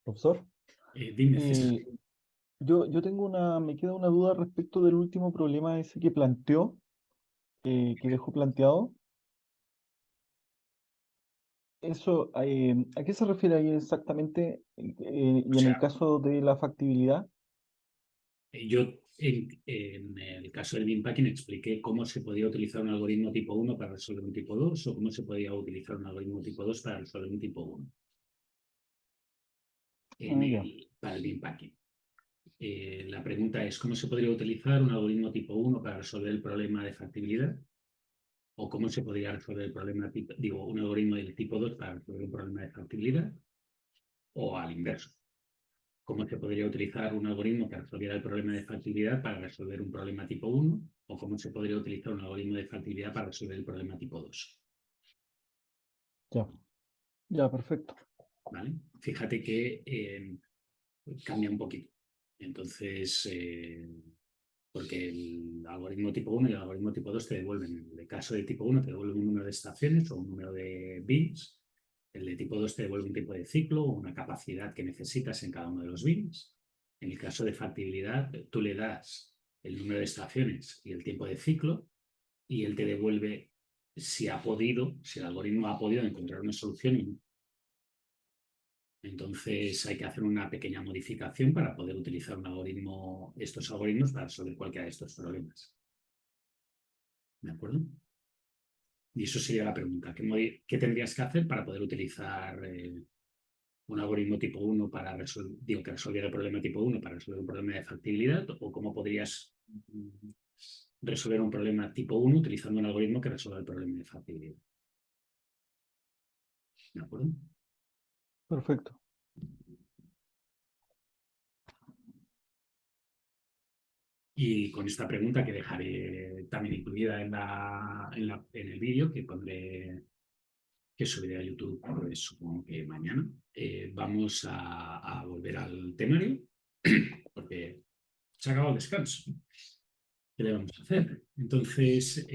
Profesor, Dime, César. eh, yo tengo me queda una duda respecto del último problema ese que planteó, que dejó planteado. Eso, ¿a qué se refiere ahí exactamente? O Y en el sea, caso de la factibilidad, yo en el caso del Bin Packing expliqué cómo se podía utilizar un algoritmo tipo uno para resolver un tipo 2 o cómo se podía utilizar un algoritmo tipo 2 para resolver un tipo uno ya, para el Bin Packing. La pregunta es, ¿cómo se podría utilizar un algoritmo tipo uno para resolver el problema de factibilidad? ¿O cómo se podría resolver el problema, un algoritmo del tipo 2 para resolver un problema de factibilidad? O al inverso. ¿Cómo se podría utilizar un algoritmo que resolviera el problema de factibilidad para resolver un problema tipo uno? ¿O cómo se podría utilizar un algoritmo de factibilidad para resolver el problema tipo 2? ya, ya, perfecto. ¿Vale? Fíjate que cambia un poquito. Entonces, porque el algoritmo tipo uno y el algoritmo tipo 2 te devuelven, en el caso de tipo uno te devuelven un número de estaciones o un número de bits, el de tipo 2 te devuelve un tipo de ciclo o una capacidad que necesitas en cada uno de los bits. En el caso de factibilidad, tú le das el número de estaciones y el tiempo de ciclo y él te devuelve si el algoritmo ha podido encontrar una solución. Entonces hay que hacer una pequeña modificación para poder utilizar estos algoritmos para resolver cualquiera de estos problemas. ¿De acuerdo? Y eso sería la pregunta. ¿Qué tendrías que hacer para poder utilizar un algoritmo tipo uno que resolviera el problema tipo uno para resolver un problema de factibilidad? ¿O cómo podrías resolver un problema tipo uno utilizando un algoritmo que resuelva el problema de factibilidad? ¿De acuerdo? Perfecto. Y con esta pregunta que dejaré también incluida en el vídeo que pondré, que subiré a YouTube, pues, supongo que mañana, vamos a volver al temario, porque se ha acabado el descanso. ¿Qué le vamos a hacer? Entonces,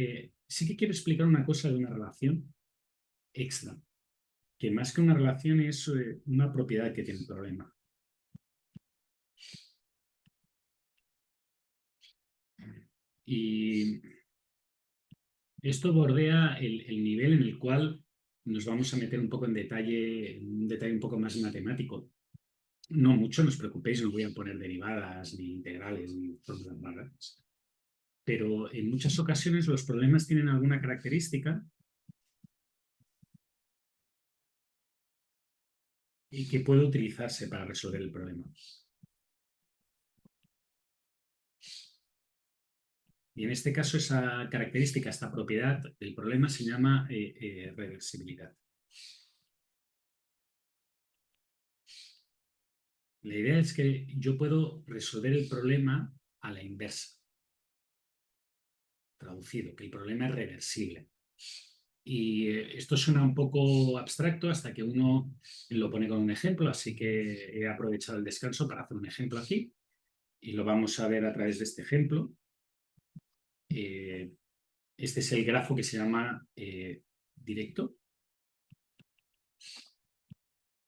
sí que quiero explicar una cosa de una relación extra, que más que una relación es una propiedad que tiene el problema. Y esto bordea el nivel en el cual nos vamos a meter un poco en un detalle un poco más matemático. No mucho, no os preocupéis, no voy a poner derivadas, ni integrales, ni fórmulas raras. Pero en muchas ocasiones los problemas tienen alguna característica y que puede utilizarse para resolver el problema. Y en este caso esa característica, esta propiedad del problema se llama reversibilidad. La idea es que yo puedo resolver el problema a la inversa. Traducido, que el problema es reversible. Y esto suena un poco abstracto hasta que uno lo pone con un ejemplo, así que he aprovechado el descanso para hacer un ejemplo aquí y lo vamos a ver a través de este ejemplo. Este es el grafo que se llama directo,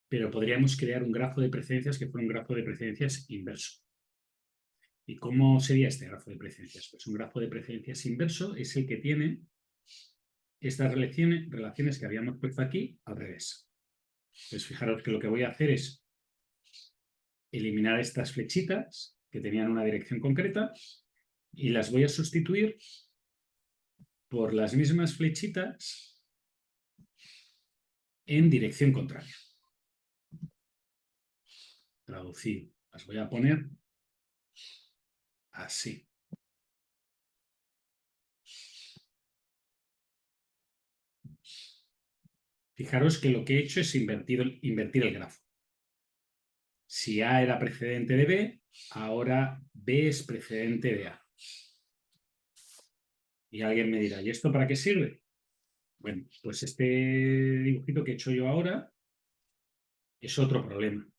pero podríamos crear un grafo de precedencias que fuera un grafo de precedencias inverso. ¿Y cómo sería este grafo de precedencias? Pues un grafo de precedencias inverso es el que tiene estas relaciones que habíamos puesto aquí al revés. Pues fijaros que lo que voy a hacer es eliminar estas flechitas que tenían una dirección concreta y las voy a sustituir por las mismas flechitas en dirección contraria. Traducido. Las voy a poner así. Fijaros que lo que he hecho es invertir el grafo. Si A era precedente de B, ahora B es precedente de A. Y alguien me dirá, ¿y esto para qué sirve? Bueno, pues este dibujito que he hecho yo ahora es otro problema.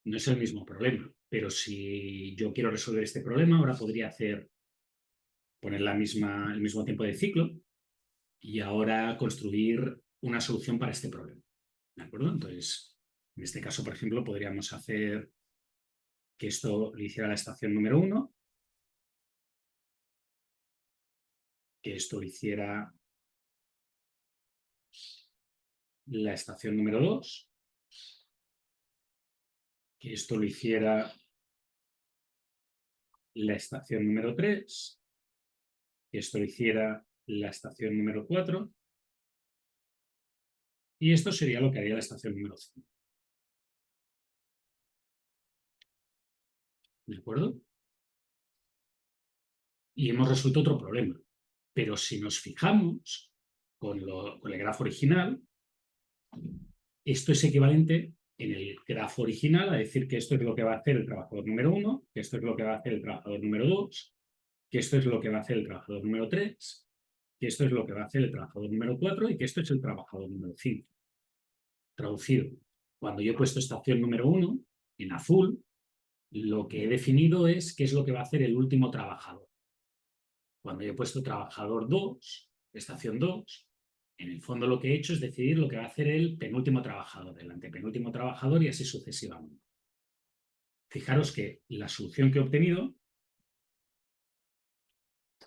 No es el mismo problema, pero si yo quiero resolver este problema, ahora podría poner el mismo tiempo de ciclo y ahora construir una solución para este problema. ¿De acuerdo? Entonces, En este caso, por ejemplo, podríamos hacer que esto lo hiciera la estación número 1, que esto lo hiciera la estación número 2, que esto lo hiciera la estación número 3, que esto lo hiciera la estación número 4, y esto sería lo que haría la estación número 5. ¿De acuerdo? Y hemos resuelto otro problema. Pero si nos fijamos con el grafo original, esto es equivalente en el grafo original a decir que esto es lo que va a hacer el trabajador número 1, que esto es lo que va a hacer el trabajador número 2, que esto es lo que va a hacer el trabajador número 3, que esto es lo que va a hacer el trabajador número 4 y que esto es el trabajador número 5. Traducido, cuando yo he puesto estación número 1 en azul, lo que he definido es qué es lo que va a hacer el último trabajador. Cuando yo he puesto trabajador 2, estación 2, en el fondo lo que he hecho es decidir lo que va a hacer el penúltimo trabajador, el antepenúltimo trabajador y así sucesivamente. Fijaros que la solución que he obtenido,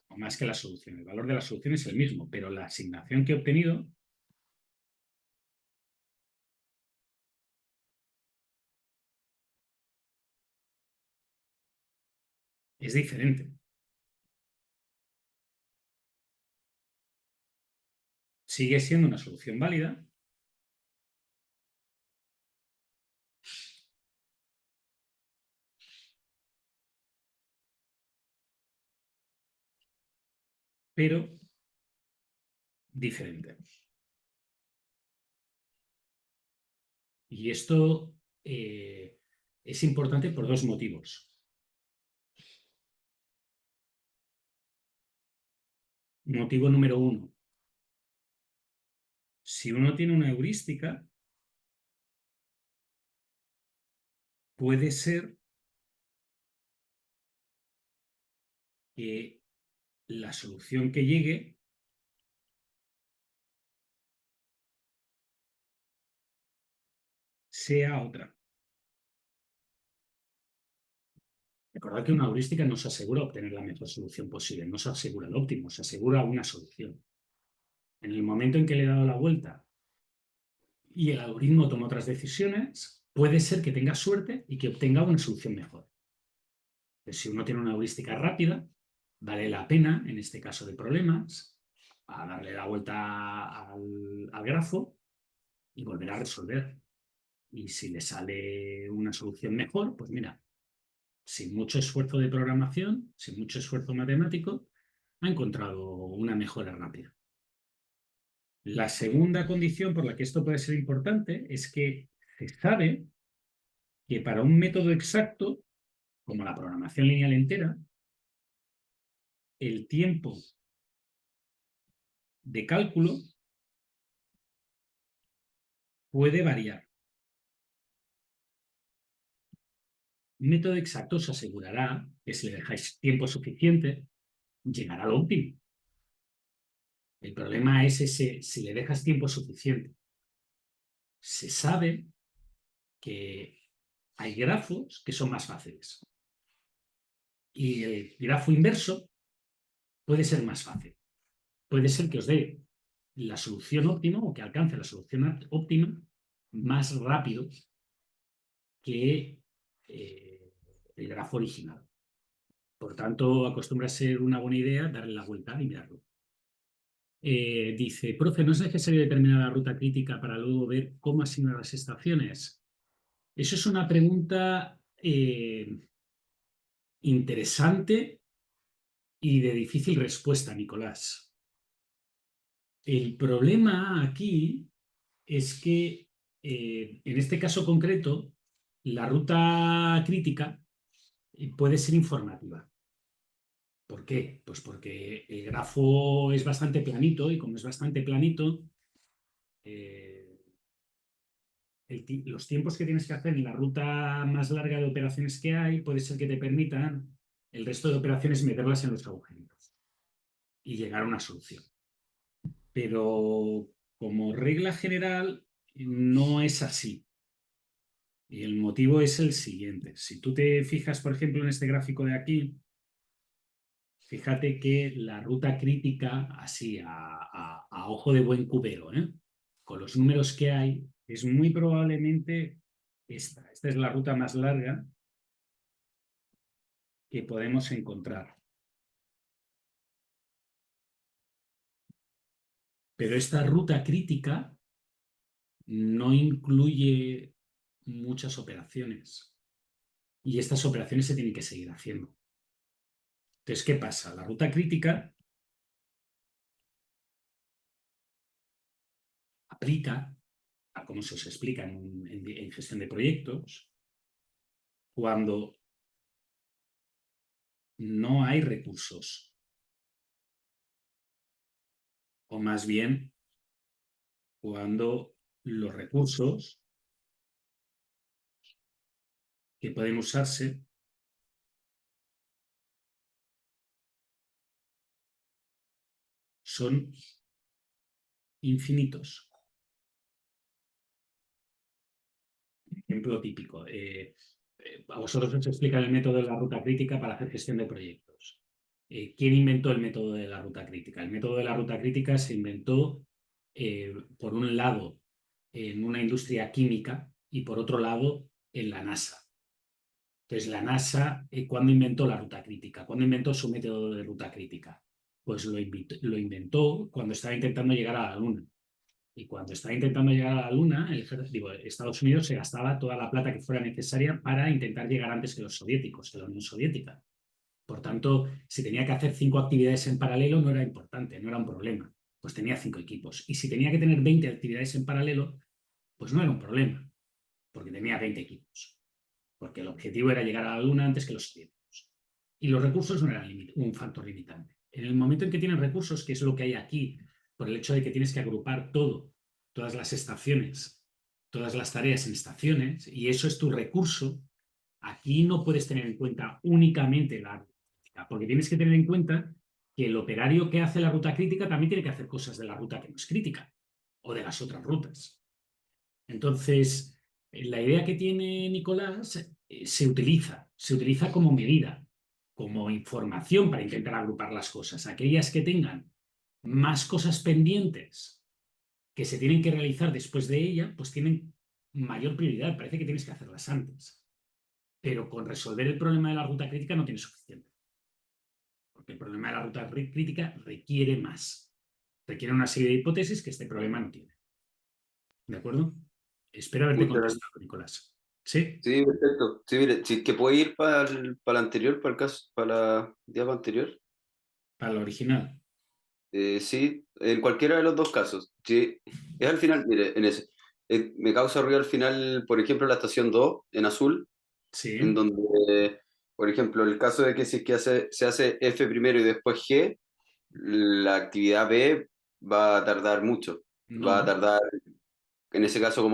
o más que la solución, el valor de la solución es el mismo, pero la asignación que he obtenido es diferente. Sigue siendo una solución válida, pero diferente. Y esto es importante por dos motivos. Motivo número 1. Si uno tiene una heurística, puede ser que la solución que llegue sea otra. Recordad que una heurística no se asegura obtener la mejor solución posible, no se asegura el óptimo, se asegura una solución. En el momento en que le he dado la vuelta y el algoritmo toma otras decisiones, puede ser que tenga suerte y que obtenga una solución mejor. Pero si uno tiene una heurística rápida, vale la pena, en este caso de problemas, a darle la vuelta al grafo y volver a resolver. Y si le sale una solución mejor, pues mira, sin mucho esfuerzo de programación, sin mucho esfuerzo matemático, ha encontrado una mejora rápida. La segunda condición por la que esto puede ser importante es que se sabe que para un método exacto, como la programación lineal entera, el tiempo de cálculo puede variar. Un método exacto os asegurará que si le dejáis tiempo suficiente, llegará al óptimo. El problema es ese, si le dejas tiempo suficiente. Se sabe que hay grafos que son más fáciles. Y el grafo inverso puede ser más fácil. Puede ser que os dé la solución óptima o que alcance la solución óptima más rápido que el grafo original. Por tanto, acostumbra a ser una buena idea darle la vuelta y mirarlo. Dice, profe, ¿no es necesario determinar la ruta crítica para luego ver cómo asignar las estaciones? Eso es una pregunta interesante y de difícil respuesta, Nicolás. El problema aquí es que, en este caso concreto, la ruta crítica puede ser informativa. ¿Por qué? Pues porque el grafo es bastante planito y como es bastante planito, los tiempos que tienes que hacer en la ruta más larga de operaciones que hay puede ser que te permitan el resto de operaciones meterlas en los agujeros y llegar a una solución. Pero como regla general no es así. Y el motivo es el siguiente. Si tú te fijas, por ejemplo, en este gráfico de aquí, fíjate que la ruta crítica, así a ojo de buen cubero, con los números que hay, es muy probablemente esta. Esta es la ruta más larga que podemos encontrar. Pero esta ruta crítica no incluye muchas operaciones y estas operaciones se tienen que seguir haciendo. Entonces, ¿qué pasa? La ruta crítica aplica, a como se os explica en gestión de proyectos, cuando no hay recursos, o más bien cuando los recursos que pueden usarse son infinitos. Ejemplo típico. A vosotros os explican el método de la ruta crítica para hacer gestión de proyectos. ¿Quién inventó el método de la ruta crítica? El método de la ruta crítica se inventó, por un lado, en una industria química y por otro lado, en la NASA. Entonces, la NASA, ¿cuándo inventó la ruta crítica? ¿Cuándo inventó su método de ruta crítica? Pues lo inventó cuando estaba intentando llegar a la Luna. Y cuando estaba intentando llegar a la Luna, Estados Unidos se gastaba toda la plata que fuera necesaria para intentar llegar antes que los soviéticos, que la Unión Soviética. Por tanto, si tenía que hacer 5 actividades en paralelo, no era importante, no era un problema. Pues tenía 5 equipos. Y si tenía que tener 20 actividades en paralelo, pues no era un problema, porque tenía 20 equipos. Porque el objetivo era llegar a la Luna antes que los soviéticos. Y los recursos no eran un factor limitante. En el momento en que tienes recursos, que es lo que hay aquí, por el hecho de que tienes que agrupar todo, todas las estaciones, todas las tareas en estaciones, y eso es tu recurso, aquí no puedes tener en cuenta únicamente la ruta crítica, porque tienes que tener en cuenta que el operario que hace la ruta crítica también tiene que hacer cosas de la ruta que no es crítica o de las otras rutas. Entonces, la idea que tiene Nicolás se utiliza como medida, como información para intentar agrupar las cosas. Aquellas que tengan más cosas pendientes que se tienen que realizar después de ella, pues tienen mayor prioridad. Parece que tienes que hacerlas antes. Pero con resolver el problema de la ruta crítica no tienes suficiente. Porque el problema de la ruta crítica requiere más. Requiere una serie de hipótesis que este problema no tiene. ¿De acuerdo? Espero haberte Muchas gracias. contestado, Nicolás. ¿Sí? Sí, perfecto. Sí, mire, si es que puede ir para el anterior, para el caso, para la diapo anterior. Para la original. Sí, en cualquiera de los dos casos. Sí, es al final, mire, en ese. Me causa ruido al final, por ejemplo, la estación 2 en azul, en Sí. donde, por ejemplo, el caso de que si es que se hace F primero y después G, la actividad B va a tardar mucho. Va a No. tardar, en ese caso,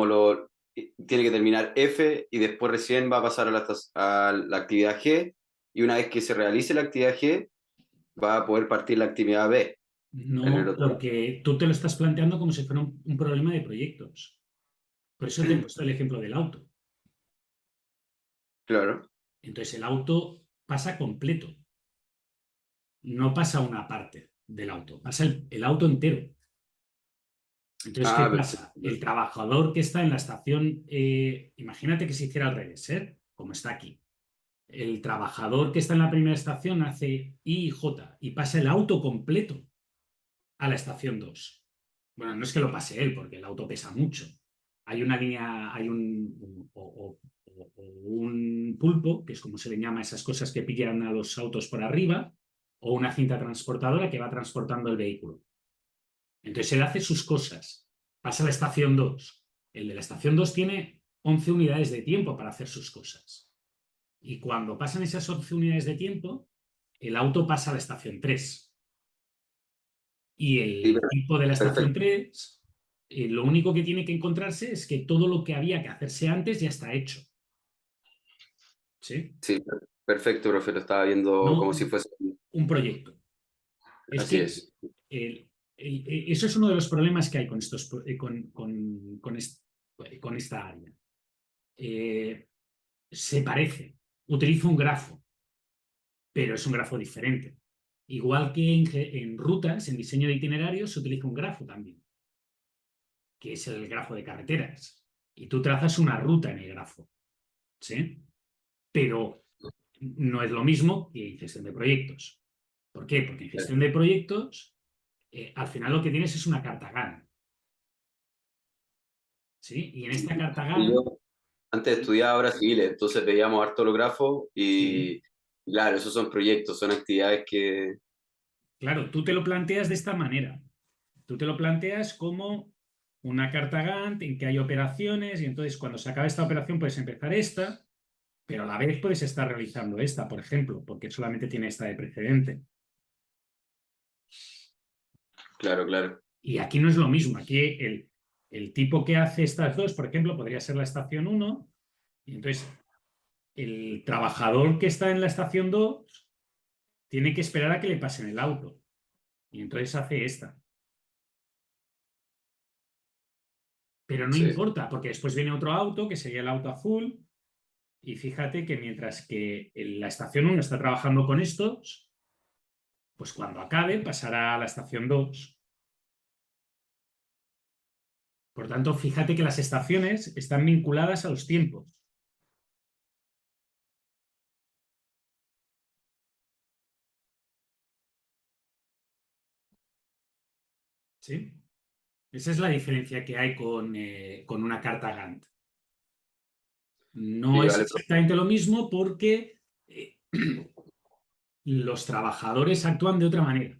tiene que terminar F y después recién va a pasar a la actividad G, y una vez que se realice la actividad G, va a poder partir la actividad B en el No, otro lado. porque tú te lo estás planteando como si fuera un problema de proyectos. Por eso te he puesto el ejemplo del auto. Claro. Entonces el auto pasa completo, no pasa una parte del auto, pasa el auto entero. Entonces, ¿qué Ah, pasa? perfecto. El trabajador que está en la estación, imagínate que se hiciera al revés, como está aquí. El trabajador que está en la primera estación hace I y J y pasa el auto completo a la estación 2. Bueno, no es que lo pase él, porque el auto pesa mucho. Hay una línea, hay o un pulpo, que es como se le llama a esas cosas que pillan a los autos por arriba, o una cinta transportadora que va transportando el vehículo. Entonces él hace sus cosas, pasa a la estación 2. El de la estación 2 tiene 11 unidades de tiempo para hacer sus cosas. Y cuando pasan esas 11 unidades de tiempo, el auto pasa a la estación 3. Y Sí, el tipo de la estación perfecto. 3, lo único que tiene que encontrarse es que todo lo que había que hacerse antes ya está hecho. ¿Sí? Sí, perfecto, profe. Lo estaba viendo No como si fuese. un proyecto. Es Así que es. eso es uno de los problemas que hay con, con esta área. se parece, utiliza un grafo, pero es un grafo diferente. Igual que en rutas, en diseño de itinerarios, se utiliza un grafo también, que es el grafo de carreteras. Y tú trazas una ruta en el grafo, ¿sí? Pero no es lo mismo que en gestión de proyectos. ¿Por qué? Porque en gestión de proyectos, al final lo que tienes es una carta Gantt, ¿sí? Y en esta carta Y Gantt, yo antes estudiaba obras civiles, entonces veíamos harto los grafos sí, y claro, esos son proyectos, son actividades que... claro, tú te lo planteas de esta manera. Tú te lo planteas como una carta Gantt en que hay operaciones y entonces cuando se acabe esta operación puedes empezar esta, pero a la vez puedes estar realizando esta, por ejemplo, porque solamente tiene esta de precedente. Claro, claro. Y aquí no es lo mismo. Aquí el tipo que hace estas dos, por ejemplo, podría ser la estación 1, y entonces el trabajador que está en la estación 2 tiene que esperar a que le pasen el auto. Y entonces hace esta. Pero no Sí. importa, porque después viene otro auto, que sería el auto azul, y fíjate que mientras que la estación 1 está trabajando con estos, pues cuando acabe pasará a la estación 2. Por tanto, fíjate que las estaciones están vinculadas a los tiempos. ¿Sí? Esa es la diferencia que hay con una carta Gantt. No Sí, es vale, profe. exactamente lo mismo porque los trabajadores actúan de otra manera.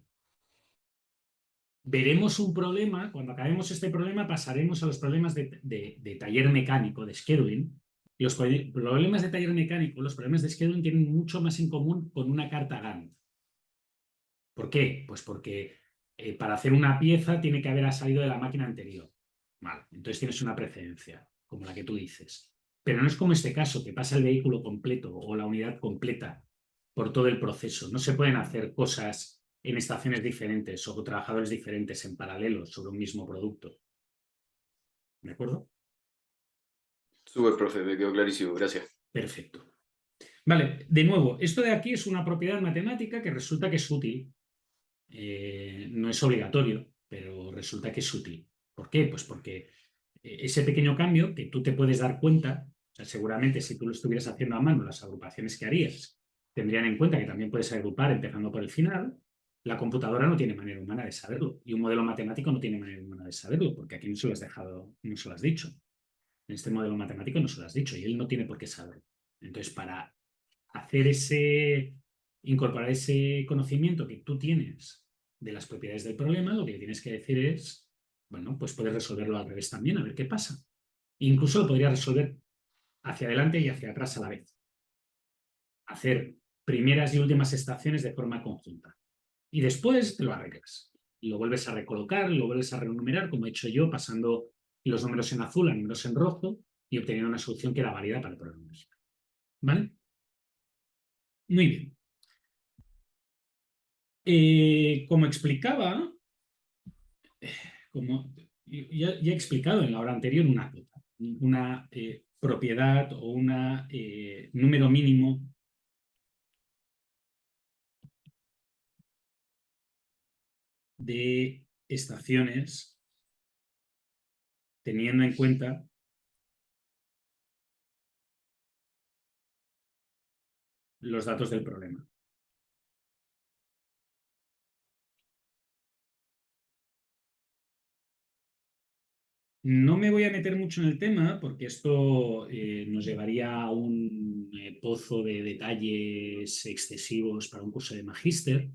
Veremos un problema, cuando acabemos este problema pasaremos a los problemas de taller mecánico, de scheduling. Y los problemas de taller mecánico, los problemas de scheduling tienen mucho más en común con una carta Gantt. ¿Por qué? Pues porque para hacer una pieza tiene que haber salido de la máquina anterior. Vale, entonces tienes una precedencia, como la que tú dices. Pero no es como este caso, que pasa el vehículo completo o la unidad completa por todo el proceso. No se pueden hacer cosas en estaciones diferentes o trabajadores diferentes en paralelo sobre un mismo producto. ¿De acuerdo? Súper, profe, me quedó clarísimo, gracias. Perfecto. Vale, de nuevo, esto de aquí es una propiedad matemática que resulta que es útil. No es obligatorio, pero resulta que es útil. ¿Por qué? Pues porque ese pequeño cambio que tú te puedes dar cuenta, o sea, seguramente si tú lo estuvieras haciendo a mano, las agrupaciones que harías tendrían en cuenta que también puedes agrupar empezando por el final. La computadora no tiene manera humana de saberlo y un modelo matemático no tiene manera humana de saberlo, porque aquí no se lo has dejado, no se lo has dicho. En este modelo matemático no se lo has dicho y él no tiene por qué saberlo. Entonces, para hacer incorporar ese conocimiento que tú tienes de las propiedades del problema, lo que tienes que decir es, bueno, pues puedes resolverlo al revés también, a ver qué pasa. Incluso lo podría resolver hacia adelante y hacia atrás a la vez. Hacer primeras y últimas estaciones de forma conjunta. Y después te lo arreglas. Y lo vuelves a recolocar, lo vuelves a renumerar, como he hecho yo, pasando los números en azul a números en rojo y obteniendo una solución que era válida para el problema. ¿Vale? Muy bien. Como explicaba, como ya he explicado en la hora anterior, una propiedad o un número mínimo de estaciones teniendo en cuenta los datos del problema. No me voy a meter mucho en el tema porque esto nos llevaría a un pozo de detalles excesivos para un curso de magíster,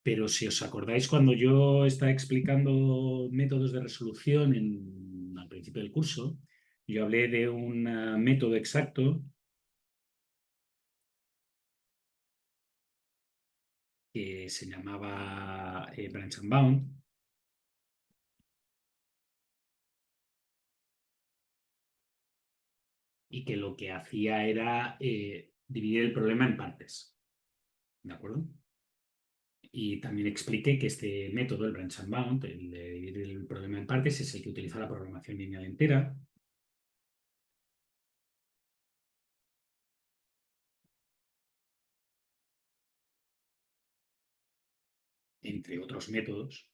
pero si os acordáis cuando yo estaba explicando métodos de resolución al principio del curso, yo hablé de un método exacto que se llamaba Branch and Bound y que lo que hacía era dividir el problema en partes. ¿De acuerdo? Y también expliqué que este método, el Branch and Bound, el de dividir el problema en partes, es el que utiliza la programación lineal entera. entre otros métodos,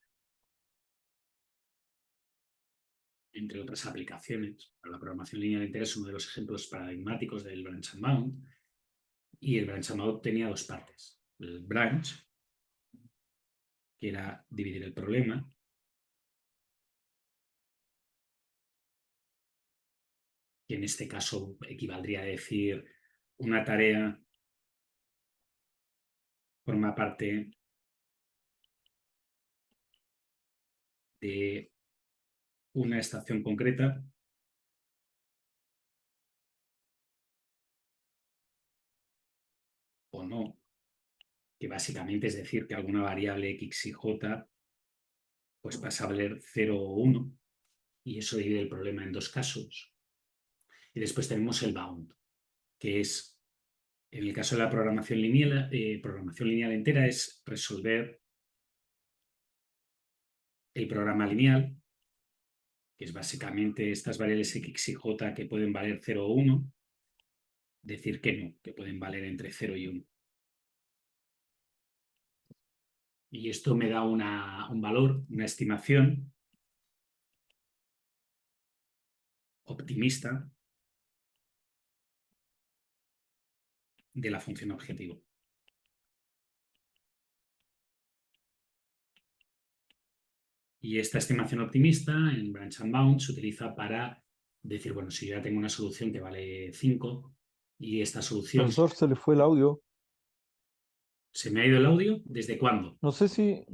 entre otras aplicaciones. La programación lineal entera es uno de los ejemplos paradigmáticos del branch and bound, y el branch and bound tenía dos partes. El branch, que era dividir el problema, que en este caso equivaldría a decir una tarea forma parte de una estación concreta o no, que básicamente es decir que alguna variable x y j pues pasa a valer 0 o 1, y eso divide el problema en dos casos. Y después tenemos el bound, que es, en el caso de la programación lineal entera, es resolver el programa lineal, que es básicamente estas variables x y j que pueden valer 0 o 1, decir que no, que pueden valer entre 0 y 1. Y esto me da un valor, una estimación optimista de la función objetivo. Y esta estimación optimista en Branch and Bound se utiliza para decir, bueno, si yo ya tengo una solución que vale 5 y esta solución... Profesor, se le fue el audio. ¿Se me ha ido el audio? ¿Desde cuándo? No, recién,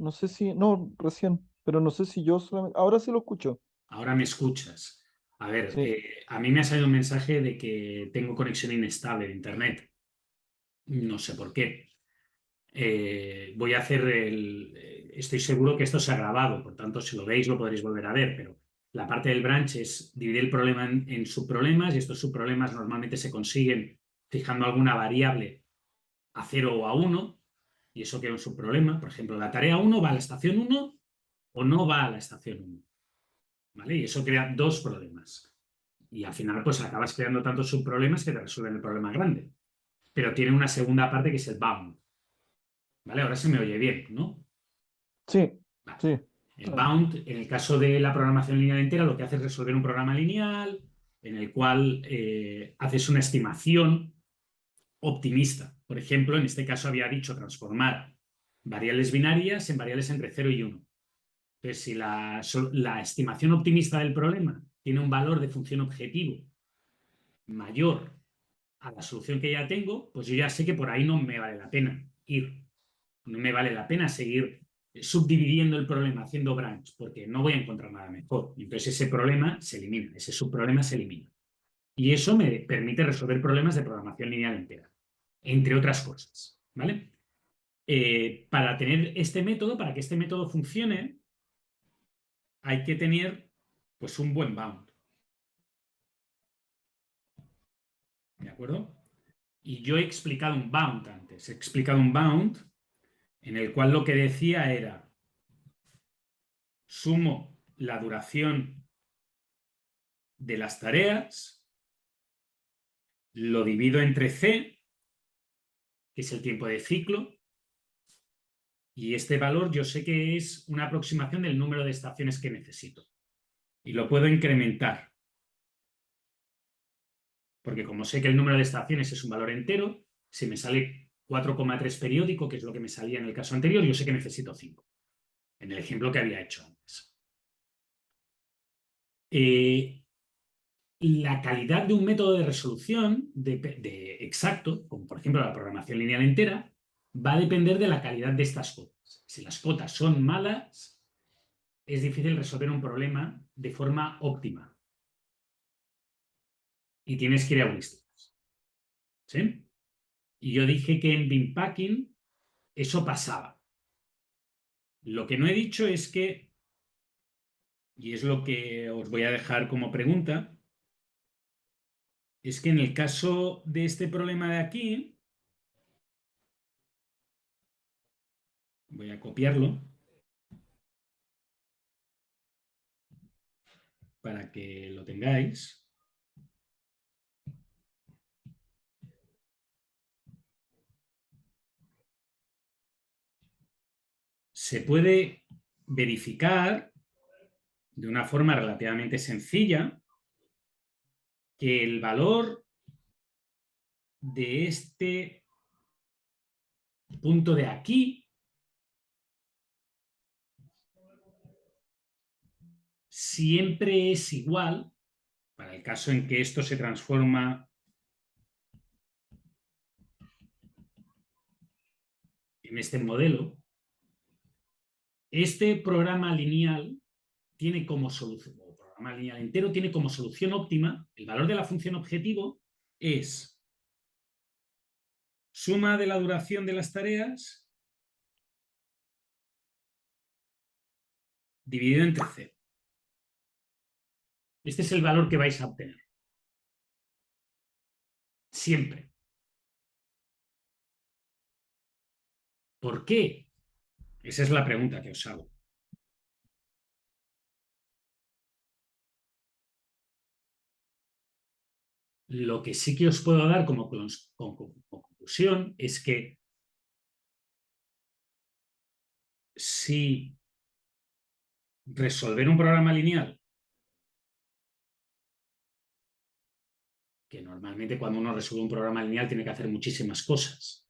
pero no sé si yo solamente, ahora sí lo escucho. Ahora me escuchas. A ver, Sí, a mí me ha salido un mensaje de que tengo conexión inestable de internet. No sé por qué. Voy a hacer estoy seguro que esto se ha grabado, por tanto, si lo veis lo podréis volver a ver, pero la parte del branch es dividir el problema en subproblemas, y estos subproblemas normalmente se consiguen fijando alguna variable a 0 o a 1, y eso queda un subproblema. Por ejemplo, la tarea 1 va a la estación 1 o no va a la estación 1, ¿vale? Y eso crea dos problemas. Y al final, pues acabas creando tantos subproblemas que te resuelven el problema grande. Pero tiene una segunda parte que es el bound. ¿Vale? Ahora se me oye bien, ¿no? sí, Vale. sí. El bound, en el caso de la programación lineal entera, lo que hace es resolver un programa lineal en el cual haces una estimación optimista. Por ejemplo, en este caso había dicho transformar variables binarias en variables entre 0 y 1. Entonces, si la estimación optimista del problema tiene un valor de función objetivo mayor a la solución que ya tengo, pues yo ya sé que por ahí no me vale la pena ir. No me vale la pena seguir subdividiendo el problema, haciendo branch, porque no voy a encontrar nada mejor. Entonces ese problema se elimina, ese subproblema se elimina. Y eso me permite resolver problemas de programación lineal entera, entre otras cosas. ¿Vale? Para tener este método, para que este método funcione, hay que tener pues un buen bound. ¿De acuerdo? Y yo he explicado un bound antes. He explicado un bound en el cual lo que decía era sumo la duración de las tareas, lo divido entre C, que es el tiempo de ciclo, y este valor yo sé que es una aproximación del número de estaciones que necesito. Y lo puedo incrementar, porque como sé que el número de estaciones es un valor entero, si me sale 4,3 periódico, que es lo que me salía en el caso anterior, yo sé que necesito 5, en el ejemplo que había hecho antes. La calidad de un método de resolución exacto, como por ejemplo la programación lineal entera, va a depender de la calidad de estas cotas. Si las cotas son malas, es difícil resolver un problema de forma óptima. Y tienes que ir a heurísticas. ¿Sí? Y yo dije que en bin packing eso pasaba. Lo que no he dicho es que, y es lo que os voy a dejar como pregunta, es que en el caso de este problema de aquí, voy a copiarlo para que lo tengáis. se puede verificar de una forma relativamente sencilla que el valor de este punto de aquí siempre es igual, para el caso en que esto se transforma en este modelo. Este programa lineal tiene como solución, o programa lineal entero tiene como solución óptima, el valor de la función objetivo es suma de la duración de las tareas dividido entre 0. Este es el valor que vais a obtener. Siempre. ¿Por qué? Esa es la pregunta que os hago. Lo que sí que os puedo dar como conclusión es que si resolver un programa lineal, que normalmente cuando uno resuelve un programa lineal tiene que hacer muchísimas cosas,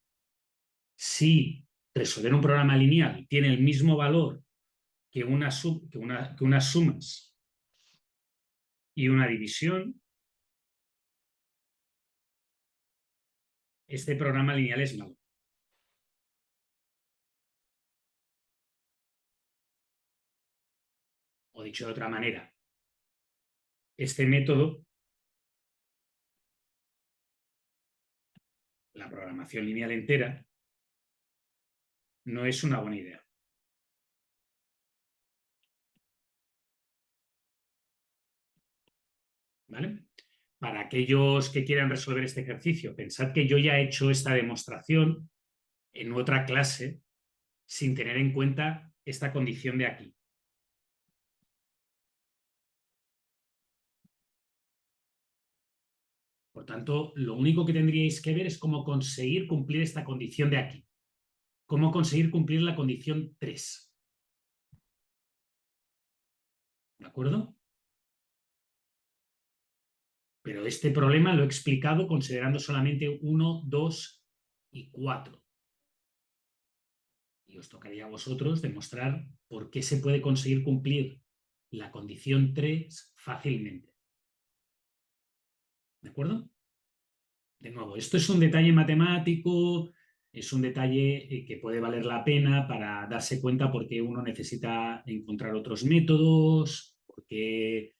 si resolver un programa lineal tiene el mismo valor que unas sumas y una división, este programa lineal es malo. O dicho de otra manera, este método, la programación lineal entera, no es una buena idea. ¿Vale? Para aquellos que quieran resolver este ejercicio, pensad que yo ya he hecho esta demostración en otra clase sin tener en cuenta esta condición de aquí. Por tanto, lo único que tendríais que ver es cómo conseguir cumplir esta condición de aquí. Cómo conseguir cumplir la condición 3. ¿De acuerdo? Pero este problema lo he explicado considerando solamente 1, 2 y 4. Y os tocaría a vosotros demostrar por qué se puede conseguir cumplir la condición 3 fácilmente. ¿De acuerdo? De nuevo, esto es un detalle matemático, es un detalle que puede valer la pena para darse cuenta por qué uno necesita encontrar otros métodos, porque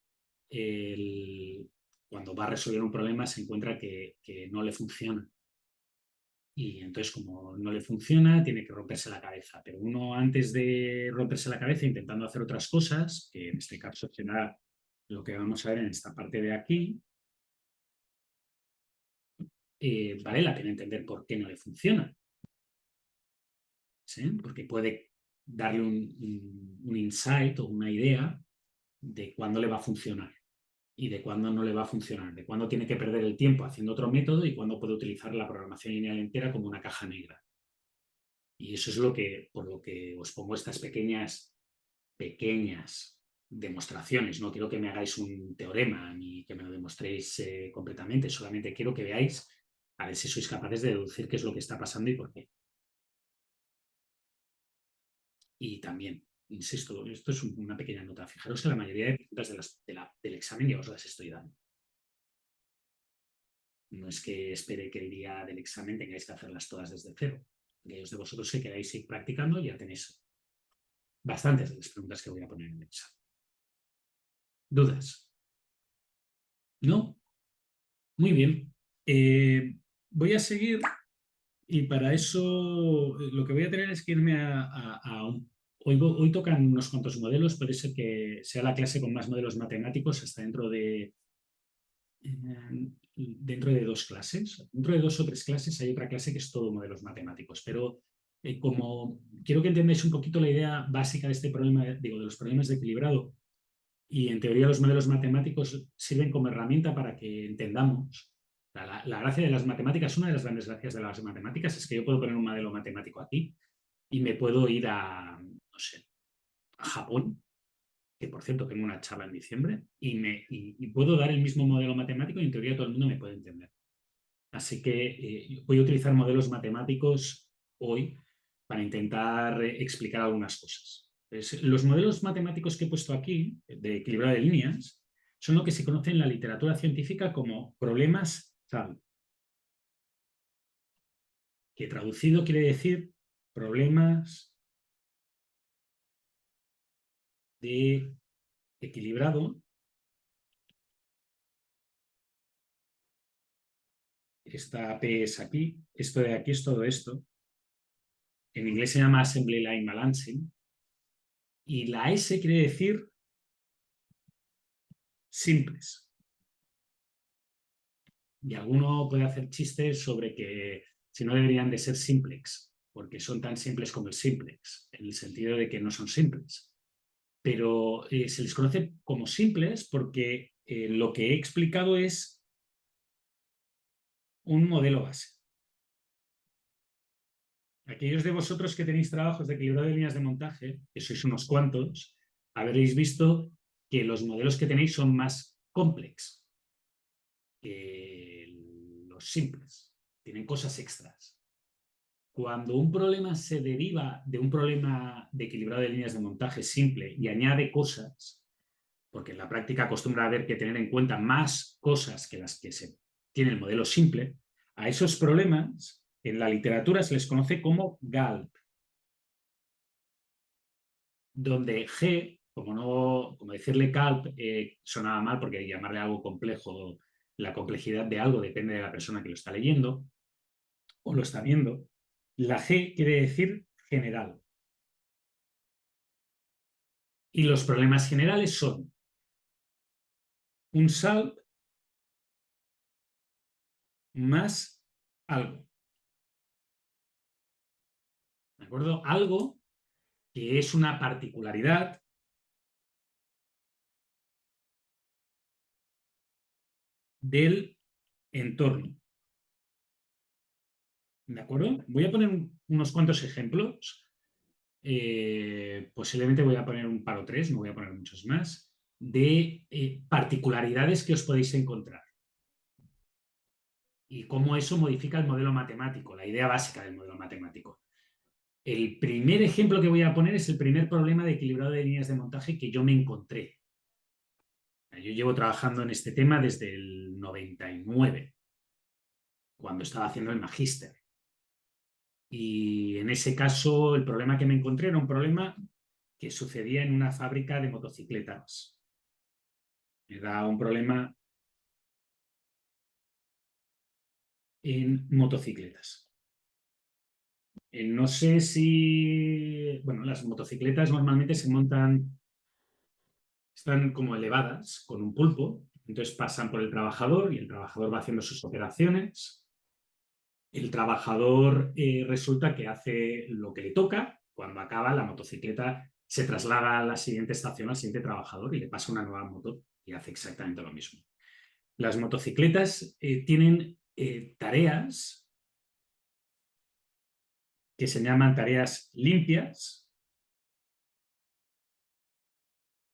cuando va a resolver un problema se encuentra que no le funciona. Y entonces, como no le funciona, tiene que romperse la cabeza. Pero uno, antes de romperse la cabeza intentando hacer otras cosas, que en este caso será lo que vamos a ver en esta parte de aquí, vale la pena entender por qué no le funciona. ¿Sí? Porque puede darle un insight o una idea de cuándo le va a funcionar y de cuándo no le va a funcionar, de cuándo tiene que perder el tiempo haciendo otro método y cuándo puede utilizar la programación lineal entera como una caja negra. Y eso es por lo que os pongo estas pequeñas demostraciones. No quiero que me hagáis un teorema ni que me lo demostréis completamente, solamente quiero que veáis a ver si sois capaces de deducir qué es lo que está pasando y por qué. Y también, insisto, esto es una pequeña nota. Fijaros que la mayoría de preguntas del examen ya os las estoy dando. No es que espere que el día del examen tengáis que hacerlas todas desde cero. Aquellos de vosotros que queráis ir practicando ya tenéis bastantes de las preguntas que voy a poner en el examen. ¿Dudas? ¿No? Muy bien. Voy a seguir y para eso lo que voy a tener es que irme a un... Hoy tocan unos cuantos modelos, puede ser que sea la clase con más modelos matemáticos hasta dentro de 2 clases. Dentro de 2 o 3 clases hay otra clase que es todo modelos matemáticos, pero como quiero que entendáis un poquito la idea básica de este problema, digo, de los problemas de equilibrado, y en teoría los modelos matemáticos sirven como herramienta para que entendamos. La gracia de las matemáticas, una de las grandes gracias de las matemáticas es que yo puedo poner un modelo matemático aquí y me puedo ir a no sé, a Japón, que por cierto tengo una charla en diciembre, y puedo dar el mismo modelo matemático y en teoría todo el mundo me puede entender. Así que voy a utilizar modelos matemáticos hoy para intentar explicar algunas cosas. Los modelos matemáticos que he puesto aquí, de equilibrado de líneas, son lo que se conoce en la literatura científica como problemas SAL, que traducido quiere decir problemas de equilibrado. Esta P es aquí, esto de aquí es todo esto. En inglés se llama Assembly Line Balancing. Y la S quiere decir simples. Y alguno puede hacer chistes sobre que si no deberían de ser simplex, porque son tan simples como el simplex, en el sentido de que no son simples. Pero se les conoce como simples porque lo que he explicado es un modelo base. Aquellos de vosotros que tenéis trabajos de equilibrado de líneas de montaje, que sois unos cuantos, habréis visto que los modelos que tenéis son más complejos que los simples. Tienen cosas extras. Cuando un problema se deriva de un problema de equilibrado de líneas de montaje simple y añade cosas, porque en la práctica acostumbra a haber que tener en cuenta más cosas que las que se tiene el modelo simple, a esos problemas en la literatura se les conoce como GALP, donde G, como decirle GALP sonaba mal porque llamarle algo complejo, la complejidad de algo depende de la persona que lo está leyendo o lo está viendo. La G quiere decir general. Y los problemas generales son un SALP más algo. ¿De acuerdo? Algo que es una particularidad del entorno. ¿De acuerdo? Voy a poner unos cuantos ejemplos. Posiblemente voy a poner un par o tres, no voy a poner muchos más, de particularidades que os podéis encontrar. Y cómo eso modifica el modelo matemático, la idea básica del modelo matemático. El primer ejemplo que voy a poner es el primer problema de equilibrado de líneas de montaje que yo me encontré. Yo llevo trabajando en este tema desde el 99, cuando estaba haciendo el magíster. Y en ese caso, el problema que me encontré era un problema que sucedía en una fábrica de motocicletas. Era un problema en motocicletas. No sé si... Bueno, las motocicletas normalmente se montan, están como elevadas con un pulpo, entonces pasan por el trabajador y el trabajador va haciendo sus operaciones. El trabajador resulta que hace lo que le toca. Cuando acaba, la motocicleta se traslada a la siguiente estación, al siguiente trabajador y le pasa una nueva moto y hace exactamente lo mismo. Las motocicletas tienen tareas que se llaman tareas limpias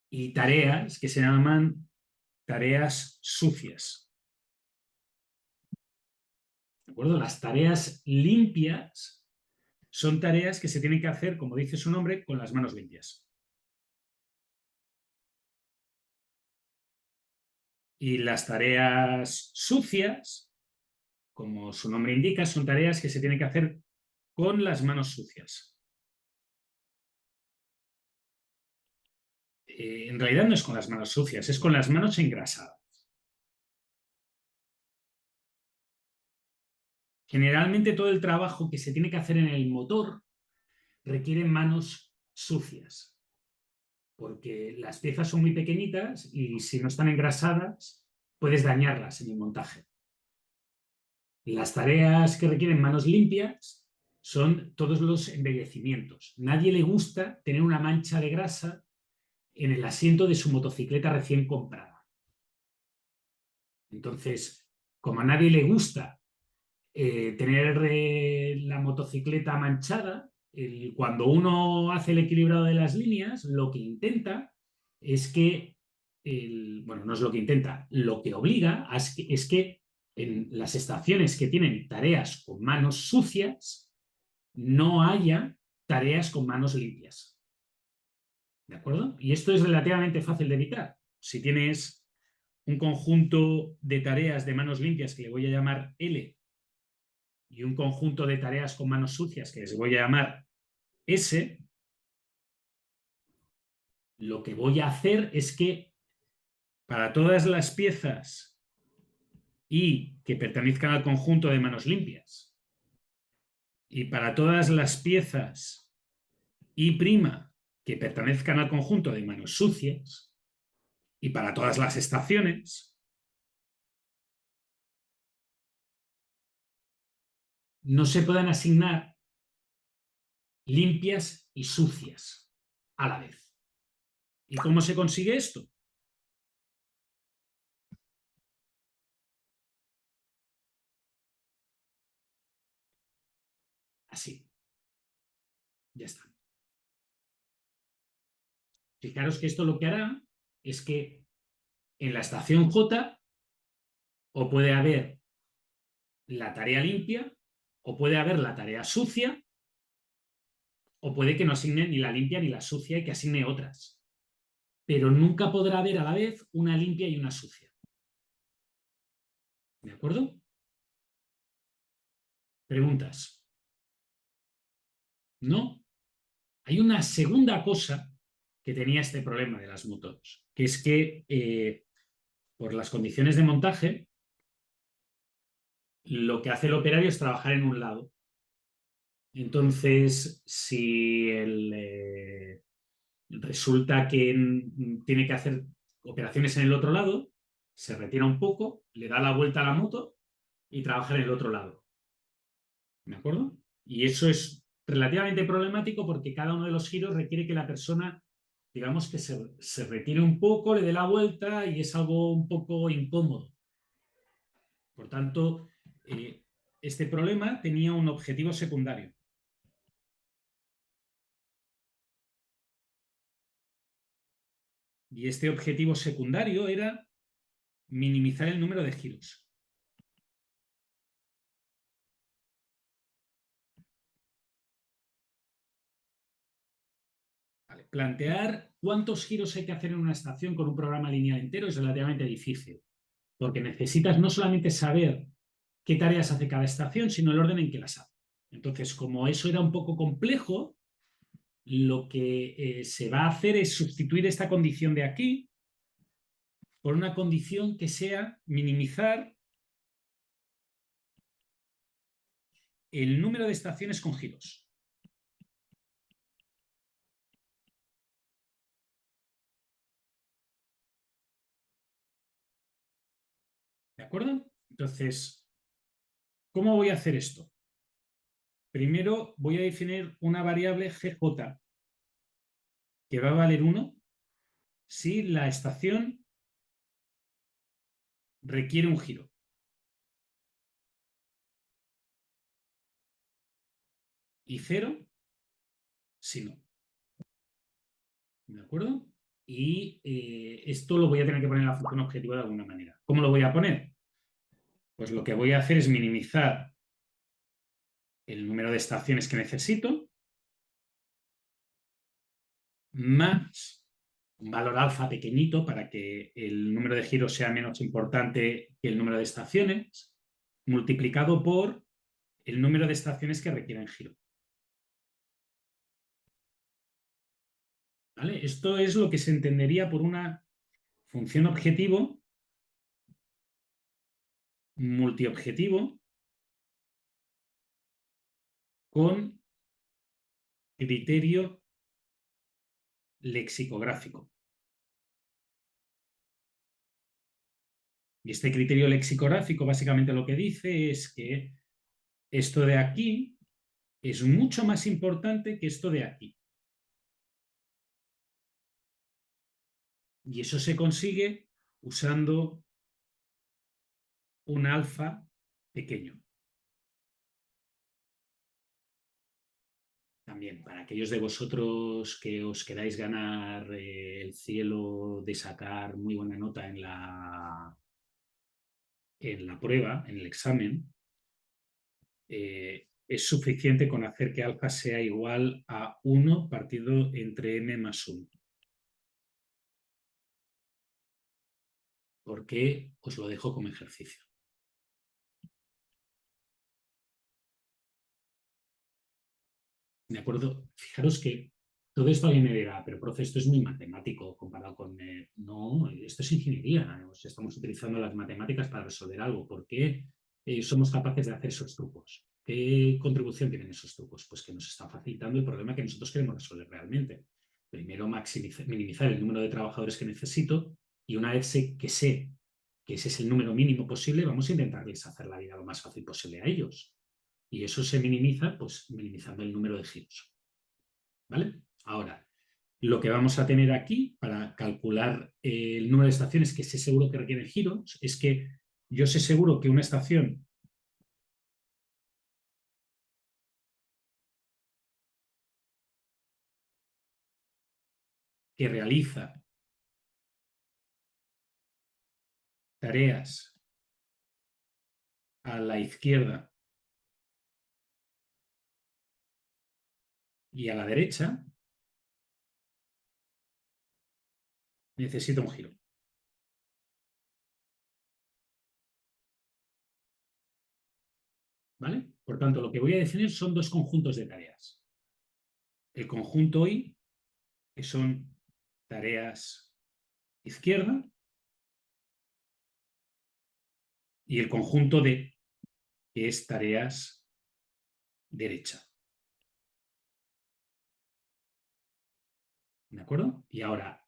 y tareas que se llaman tareas sucias. ¿De acuerdo? Las tareas limpias son tareas que se tienen que hacer, como dice su nombre, con las manos limpias. Y las tareas sucias, como su nombre indica, son tareas que se tienen que hacer con las manos sucias. En realidad no es con las manos sucias, es con las manos engrasadas. Generalmente todo el trabajo que se tiene que hacer en el motor requiere manos sucias, porque las piezas son muy pequeñitas y si no están engrasadas puedes dañarlas en el montaje. Las tareas que requieren manos limpias son todos los embellecimientos. Nadie le gusta tener una mancha de grasa en el asiento de su motocicleta recién comprada. Entonces, como a nadie le gusta tener la motocicleta manchada, cuando uno hace el equilibrado de las líneas, lo que intenta es que, bueno, no es lo que intenta, lo que obliga es que en las estaciones que tienen tareas con manos sucias, no haya tareas con manos limpias. ¿De acuerdo? Y esto es relativamente fácil de evitar. Si tienes un conjunto de tareas de manos limpias que le voy a llamar L y un conjunto de tareas con manos sucias que les voy a llamar S, lo que voy a hacer es que para todas las piezas Y que pertenezcan al conjunto de manos limpias y para todas las piezas Y' que pertenezcan al conjunto de manos sucias y para todas las estaciones, no se puedan asignar limpias y sucias a la vez. ¿Y cómo se consigue esto? Así. Ya está. Fijaros que esto lo que hará es que en la estación J o puede haber la tarea limpia o puede haber la tarea sucia o puede que no asigne ni la limpia ni la sucia y que asigne otras. Pero nunca podrá haber a la vez una limpia y una sucia. ¿De acuerdo? ¿Preguntas? ¿No? Hay una segunda cosa que tenía este problema de las motors, que es que por las condiciones de montaje, lo que hace el operario es trabajar en un lado. Entonces, si resulta que tiene que hacer operaciones en el otro lado, se retira un poco, le da la vuelta a la moto y trabaja en el otro lado. ¿De acuerdo? Y eso es relativamente problemático porque cada uno de los giros requiere que la persona, digamos, que se retire un poco, le dé la vuelta y es algo un poco incómodo. Por tanto, este problema tenía un objetivo secundario. Y este objetivo secundario era minimizar el número de giros. Vale. Plantear cuántos giros hay que hacer en una estación con un programa lineal entero es relativamente difícil, porque necesitas no solamente saber qué tareas hace cada estación, sino el orden en que las hace. Entonces, como eso era un poco complejo, lo que se va a hacer es sustituir esta condición de aquí por una condición que sea minimizar el número de estaciones con giros. ¿De acuerdo? Entonces, ¿cómo voy a hacer esto? Primero voy a definir una variable GJ que va a valer 1 si la estación requiere un giro. Y 0 si no. ¿De acuerdo? Y esto lo voy a tener que poner en la función objetivo de alguna manera. ¿Cómo lo voy a poner? Pues lo que voy a hacer es minimizar el número de estaciones que necesito más un valor alfa pequeñito para que el número de giros sea menos importante que el número de estaciones, multiplicado por el número de estaciones que requieren giro. ¿Vale? Esto es lo que se entendería por una función objetivo multiobjetivo con criterio lexicográfico. Y este criterio lexicográfico básicamente lo que dice es que esto de aquí es mucho más importante que esto de aquí. Y eso se consigue usando un alfa pequeño. también, para aquellos de vosotros que os queráis ganar el cielo de sacar muy buena nota en la prueba, en el examen, es suficiente con hacer que alfa sea igual a 1 partido entre m más 1. Porque os lo dejo como ejercicio. ¿De acuerdo? Fijaros que todo esto alguien me dirá, pero profe, esto es muy matemático comparado con... no, esto es ingeniería. Estamos utilizando las matemáticas para resolver algo. ¿Por qué somos capaces de hacer esos trucos? ¿Qué contribución tienen esos trucos? Pues que nos están facilitando el problema que nosotros queremos resolver realmente. Primero, minimizar el número de trabajadores que necesito y una vez que sé que ese es el número mínimo posible, vamos a intentarles hacer la vida lo más fácil posible a ellos. Y eso se minimiza, pues minimizando el número de giros. ¿Vale? Ahora, lo que vamos a tener aquí para calcular el número de estaciones que sé seguro que requieren giros es que yo sé seguro que una estación que realiza tareas a la izquierda y a la derecha necesita un giro. ¿Vale? Por tanto, lo que voy a definir son dos conjuntos de tareas. El conjunto I, que son tareas izquierda, y el conjunto D, que es tareas derecha. ¿De acuerdo? Y ahora,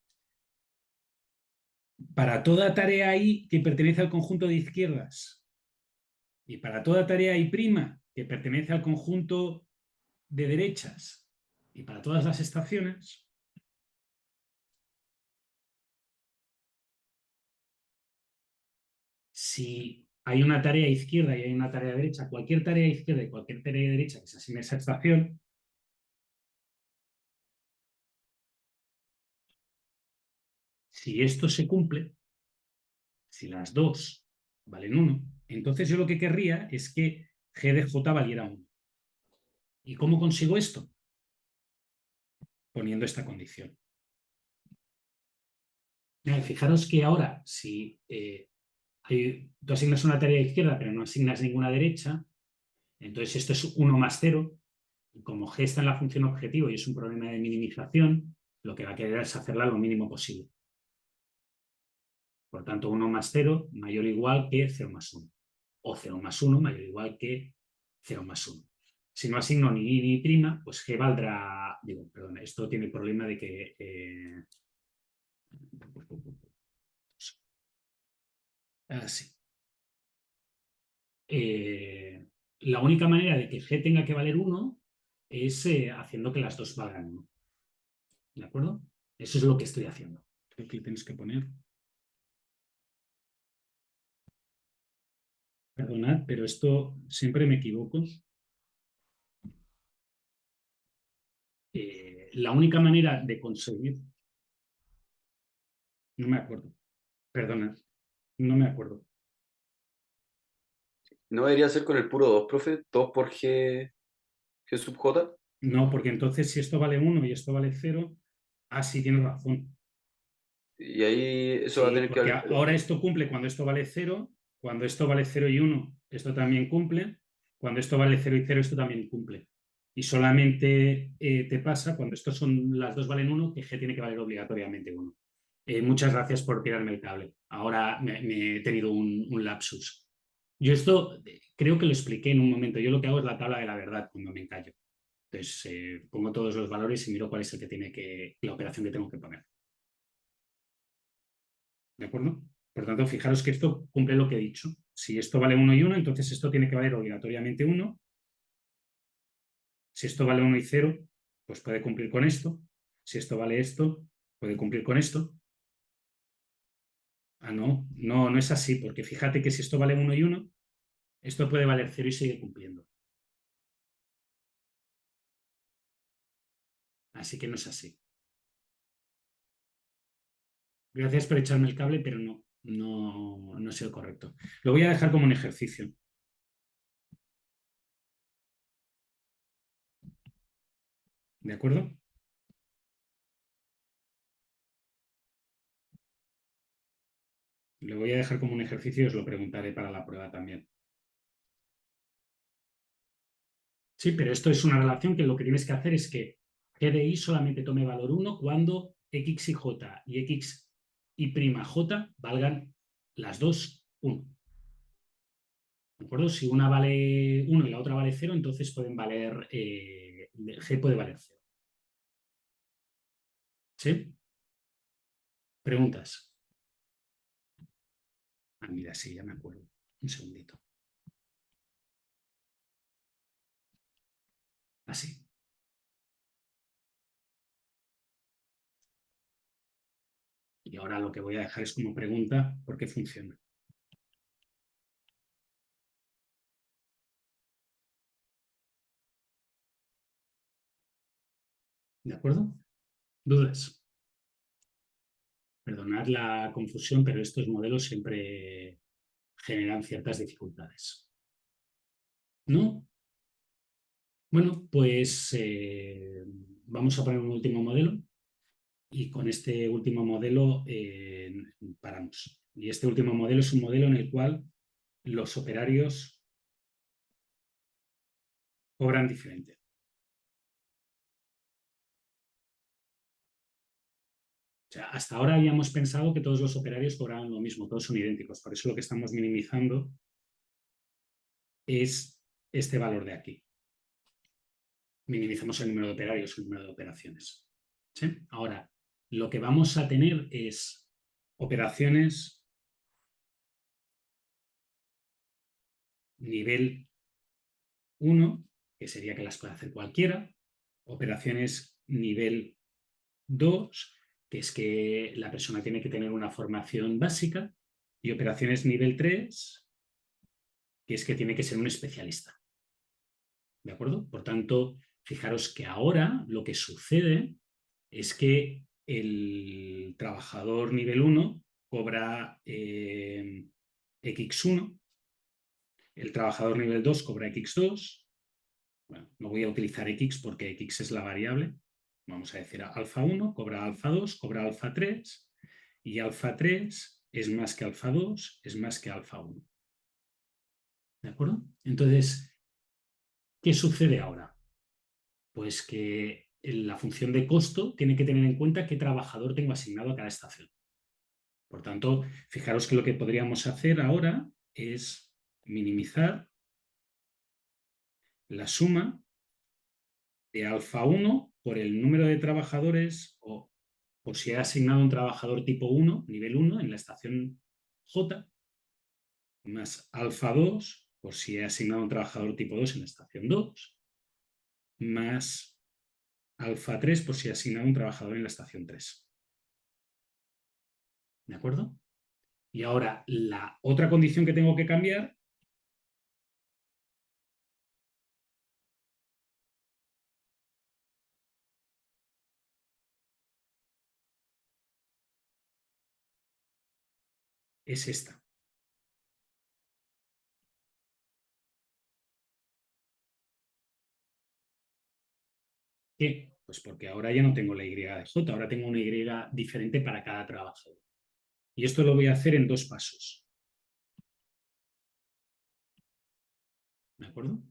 para toda tarea I que pertenece al conjunto de izquierdas y para toda tarea I' que pertenece al conjunto de derechas y para todas las estaciones, si hay una tarea izquierda y hay una tarea derecha, cualquier tarea izquierda y cualquier tarea derecha que se asigne a esa estación, si esto se cumple, si las dos valen 1, entonces yo lo que querría es que G de J valiera 1. ¿Y cómo consigo esto? Poniendo esta condición. Fijaros que ahora, si tú asignas una tarea izquierda pero no asignas ninguna derecha, entonces esto es 1 más 0. Y como G está en la función objetivo y es un problema de minimización, lo que va a querer es hacerla lo mínimo posible. Por tanto, 1 más 0 mayor o igual que 0 más 1. O 0 más 1 mayor o igual que 0 más 1. Si no asigno ni I ni prima, pues G valdrá... Digo, perdón, esto tiene el problema de que... así. La única manera de que G tenga que valer 1 es haciendo que las dos valgan 1. ¿De acuerdo? Eso es lo que estoy haciendo. Creo que le tienes que poner... Perdonad, pero esto siempre me equivoco. La única manera de conseguir... No me acuerdo. Perdonad, no me acuerdo. ¿No debería ser con el puro 2, profe? 2 por G sub J. No, porque entonces si esto vale 1 y esto vale 0, sí, tienes razón. Y ahí eso Sí, va a tener que porque valer. ahora esto cumple cuando esto vale 0, cuando esto vale 0 y 1, esto también cumple, cuando esto vale 0 y 0, esto también cumple. Y solamente te pasa cuando estos son las dos valen 1, que G tiene que valer obligatoriamente 1. Muchas gracias por tirarme el cable. Ahora me he tenido un lapsus. Yo esto creo que lo expliqué en un momento. Yo lo que hago es la tabla de la verdad cuando me encallo. Entonces pongo todos los valores y miro cuál es el que tiene la operación que tengo que poner. ¿De acuerdo? Por tanto, fijaros que esto cumple lo que he dicho. Si esto vale 1 y 1, entonces esto tiene que valer obligatoriamente 1. Si esto vale 1 y 0, pues puede cumplir con esto. Si esto vale esto, puede cumplir con esto. No es así, porque fíjate que si esto vale 1 y 1, esto puede valer 0 y sigue cumpliendo. Así que no es así. Gracias por echarme el cable, pero no ha sido correcto. Lo voy a dejar como un ejercicio. ¿De acuerdo? Lo voy a dejar como un ejercicio y os lo preguntaré para la prueba también. Sí, pero esto es una relación que lo que tienes que hacer es que G de I solamente tome valor 1 cuando X y J y X y prima J valgan las dos 1. ¿De acuerdo? Si una vale 1 y la otra vale 0, entonces pueden valer, G puede valer 0. ¿Sí? ¿Preguntas? Ah, mira, sí, ya me acuerdo. Un segundito. Así. Y ahora lo que voy a dejar es como pregunta por qué funciona. ¿De acuerdo? ¿Dudas? Perdonad la confusión, pero estos modelos siempre generan ciertas dificultades. ¿No? Bueno, pues vamos a poner un último modelo y con este último modelo paramos. Y este último modelo es un modelo en el cual los operarios cobran diferente. O sea, hasta ahora habíamos pensado que todos los operarios cobraban lo mismo, todos son idénticos. Por eso lo que estamos minimizando es este valor de aquí. Minimizamos el número de operarios, el número de operaciones. ¿Sí? Ahora, lo que vamos a tener es operaciones nivel 1, que sería que las puede hacer cualquiera, operaciones nivel 2, que es que la persona tiene que tener una formación básica, y operaciones nivel 3, que es que tiene que ser un especialista. ¿De acuerdo? Por tanto, fijaros que ahora lo que sucede es que el trabajador nivel 1 cobra X1, el trabajador nivel 2 cobra X2. Bueno, no voy a utilizar X porque X es la variable. Vamos a decir alfa 1 cobra alfa 2, cobra alfa 3 y alfa 3 es más que alfa 2, es más que alfa 1. ¿De acuerdo? Entonces, ¿qué sucede ahora? Pues que la función de costo tiene que tener en cuenta qué trabajador tengo asignado a cada estación. Por tanto, fijaros que lo que podríamos hacer ahora es minimizar la suma de alfa 1 por el número de trabajadores o por si he asignado un trabajador tipo 1, nivel 1, en la estación J, más alfa 2 por si he asignado un trabajador tipo 2 en la estación 2, más alfa 3 por si he asignado un trabajador en la estación 3. ¿De acuerdo? Y ahora la otra condición que tengo que cambiar es esta. ¿Qué? Pues porque ahora ya no tengo la Y de J, ahora tengo una Y diferente para cada trabajador. Y esto lo voy a hacer en 2 pasos. ¿De acuerdo?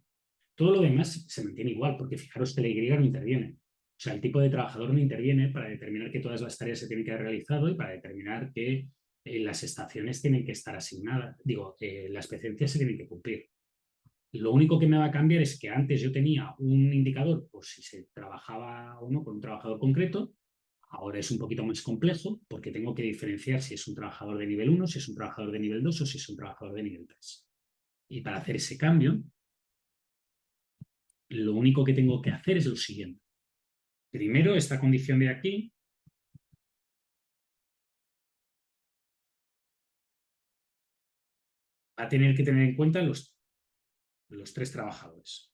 Todo lo demás se mantiene igual, porque fijaros que la Y no interviene. O sea, el tipo de trabajador no interviene para determinar que todas las tareas se tienen que haber realizado y para determinar que las estaciones tienen que estar asignadas. Digo, las presencias se tienen que cumplir. Lo único que me va a cambiar es que antes yo tenía un indicador por si se trabajaba o no con un trabajador concreto. Ahora es un poquito más complejo porque tengo que diferenciar si es un trabajador de nivel 1, si es un trabajador de nivel 2 o si es un trabajador de nivel 3. Y para hacer ese cambio, lo único que tengo que hacer es lo siguiente. Primero, esta condición de aquí va a tener que tener en cuenta los 3 trabajadores.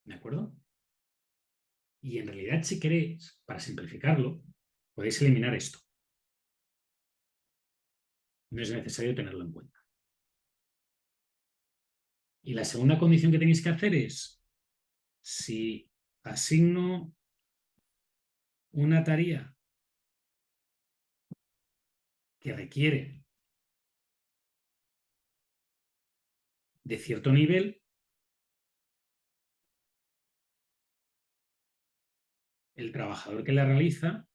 ¿De acuerdo? Y en realidad, si queréis, para simplificarlo, podéis eliminar esto. No es necesario tenerlo en cuenta. Y la segunda condición que tenéis que hacer es, si asigno una tarea que requiere de cierto nivel, el trabajador que la realiza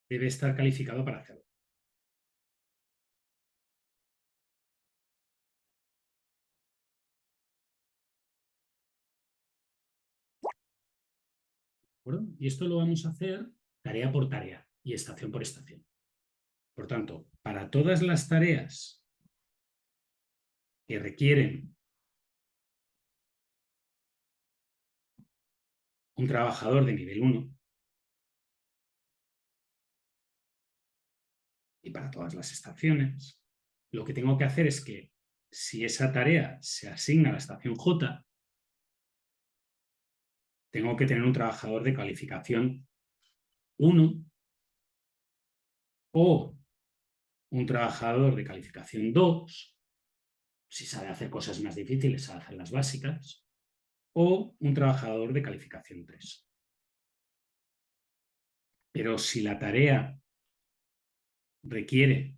debe estar calificado para hacerlo. ¿De acuerdo? Y esto lo vamos a hacer tarea por tarea y estación por estación. Por tanto, para todas las tareas que requieren un trabajador de nivel 1 y para todas las estaciones, lo que tengo que hacer es que si esa tarea se asigna a la estación J, tengo que tener un trabajador de calificación 1 o un trabajador de calificación 2, si sabe hacer cosas más difíciles, sabe hacer las básicas, o un trabajador de calificación 3. Pero si la tarea requiere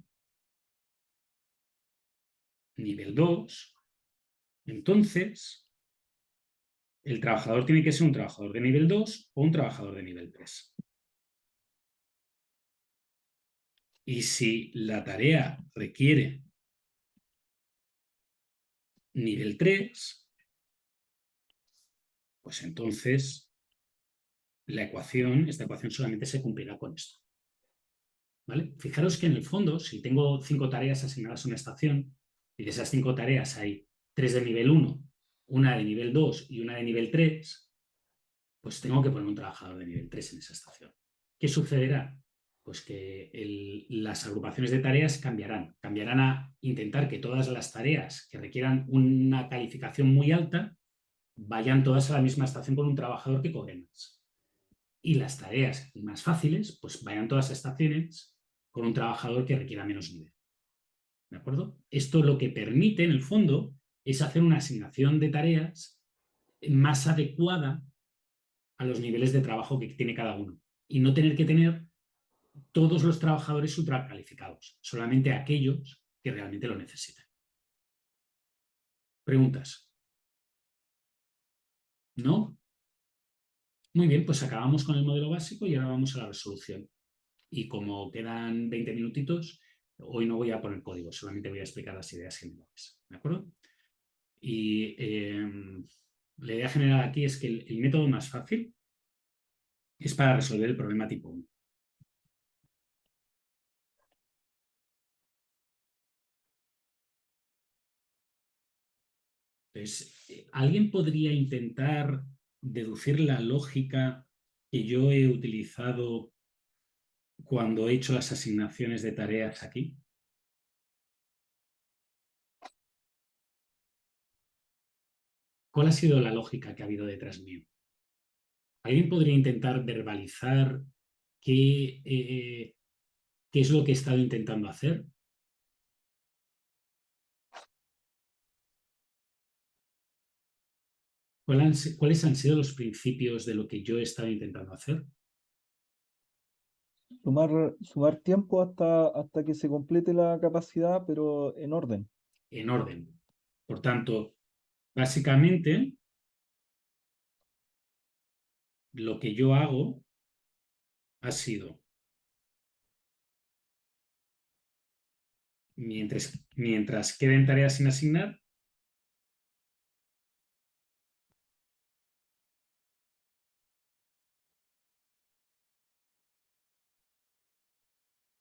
nivel 2, entonces el trabajador tiene que ser un trabajador de nivel 2 o un trabajador de nivel 3. Y si la tarea requiere nivel 3, pues entonces esta ecuación solamente se cumplirá con esto. ¿Vale? Fijaros que en el fondo, si tengo 5 tareas asignadas a una estación, y de esas 5 tareas hay 3 de nivel 1, una de nivel 2 y una de nivel 3, pues tengo que poner un trabajador de nivel 3 en esa estación. ¿Qué sucederá? Pues que las agrupaciones de tareas cambiarán. Cambiarán a intentar que todas las tareas que requieran una calificación muy alta vayan todas a la misma estación con un trabajador que cobre más. Y las tareas más fáciles, pues vayan todas a estaciones con un trabajador que requiera menos nivel. ¿De acuerdo? Esto lo que permite, en el fondo, es hacer una asignación de tareas más adecuada a los niveles de trabajo que tiene cada uno y no tener que tener todos los trabajadores ultracalificados, solamente aquellos que realmente lo necesitan. ¿Preguntas? ¿No? Muy bien, pues acabamos con el modelo básico y ahora vamos a la resolución. Y como quedan 20 minutitos, hoy no voy a poner código, solamente voy a explicar las ideas generales. ¿De acuerdo? Y la idea general aquí es que el método más fácil es para resolver el problema tipo 1. Entonces, ¿alguien podría intentar deducir la lógica que yo he utilizado cuando he hecho las asignaciones de tareas aquí? ¿Cuál ha sido la lógica que ha habido detrás mío? ¿Alguien podría intentar verbalizar qué es lo que he estado intentando hacer? ¿Cuáles han sido los principios de lo que yo he estado intentando hacer? Sumar tiempo hasta que se complete la capacidad, pero en orden. En orden. Por tanto, básicamente, lo que yo hago ha sido, mientras queden tareas sin asignar,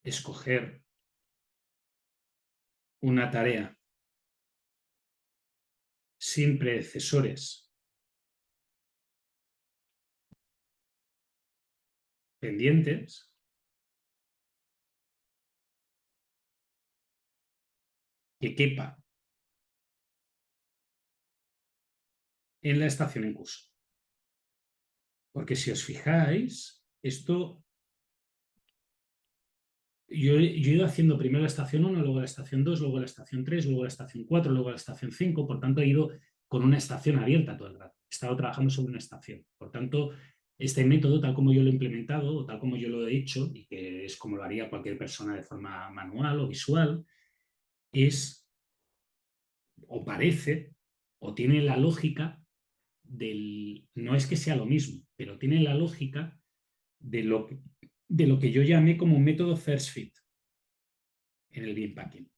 escoger una tarea sin predecesores, pendientes que quepa en la estación en curso. Porque si os fijáis, esto yo he ido haciendo primero la estación 1, luego la estación 2, luego la estación 3, luego la estación 4, luego la estación 5, por tanto he ido con una estación abierta todo el rato. He estado trabajando sobre una estación. Por tanto, este método, tal como yo lo he implementado o tal como yo lo he hecho, y que es como lo haría cualquier persona de forma manual o visual, es, o parece, o tiene la lógica del, no es que sea lo mismo, pero tiene la lógica de lo que yo llamé como un método first fit en el Beam Packing.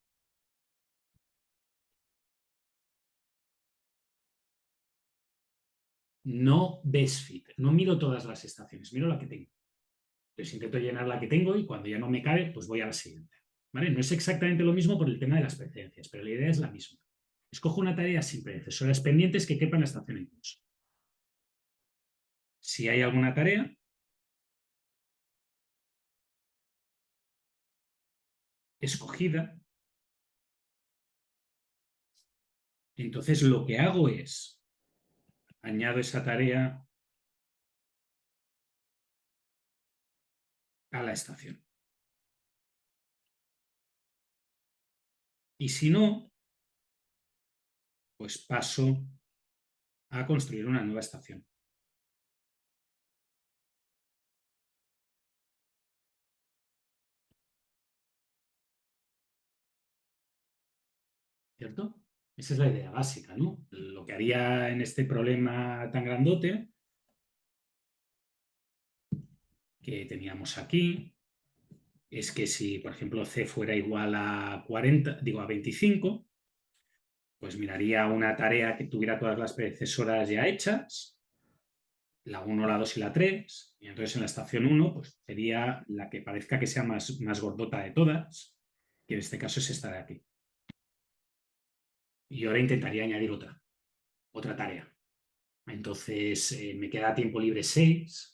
No best fit, no miro todas las estaciones, miro la que tengo. Entonces intento llenar la que tengo y cuando ya no me cabe, pues voy a la siguiente. ¿Vale? No es exactamente lo mismo por el tema de las precedencias, pero la idea es la misma. Escojo una tarea sin predecesoras pendientes que quepa en la estación en curso. Si hay alguna tarea, escogida, entonces lo que hago es añado esa tarea a la estación. Y si no, pues paso a construir una nueva estación. ¿Cierto? Esa es la idea básica, ¿no? Lo que haría en este problema tan grandote que teníamos aquí es que si, por ejemplo, C fuera igual a 40, digo a 25, pues miraría una tarea que tuviera todas las predecesoras ya hechas, la 1, la 2 y la 3, y entonces en la estación 1 pues sería la que parezca que sea más gordota de todas, que en este caso es esta de aquí. Y ahora intentaría añadir otra tarea. Entonces me queda tiempo libre 6,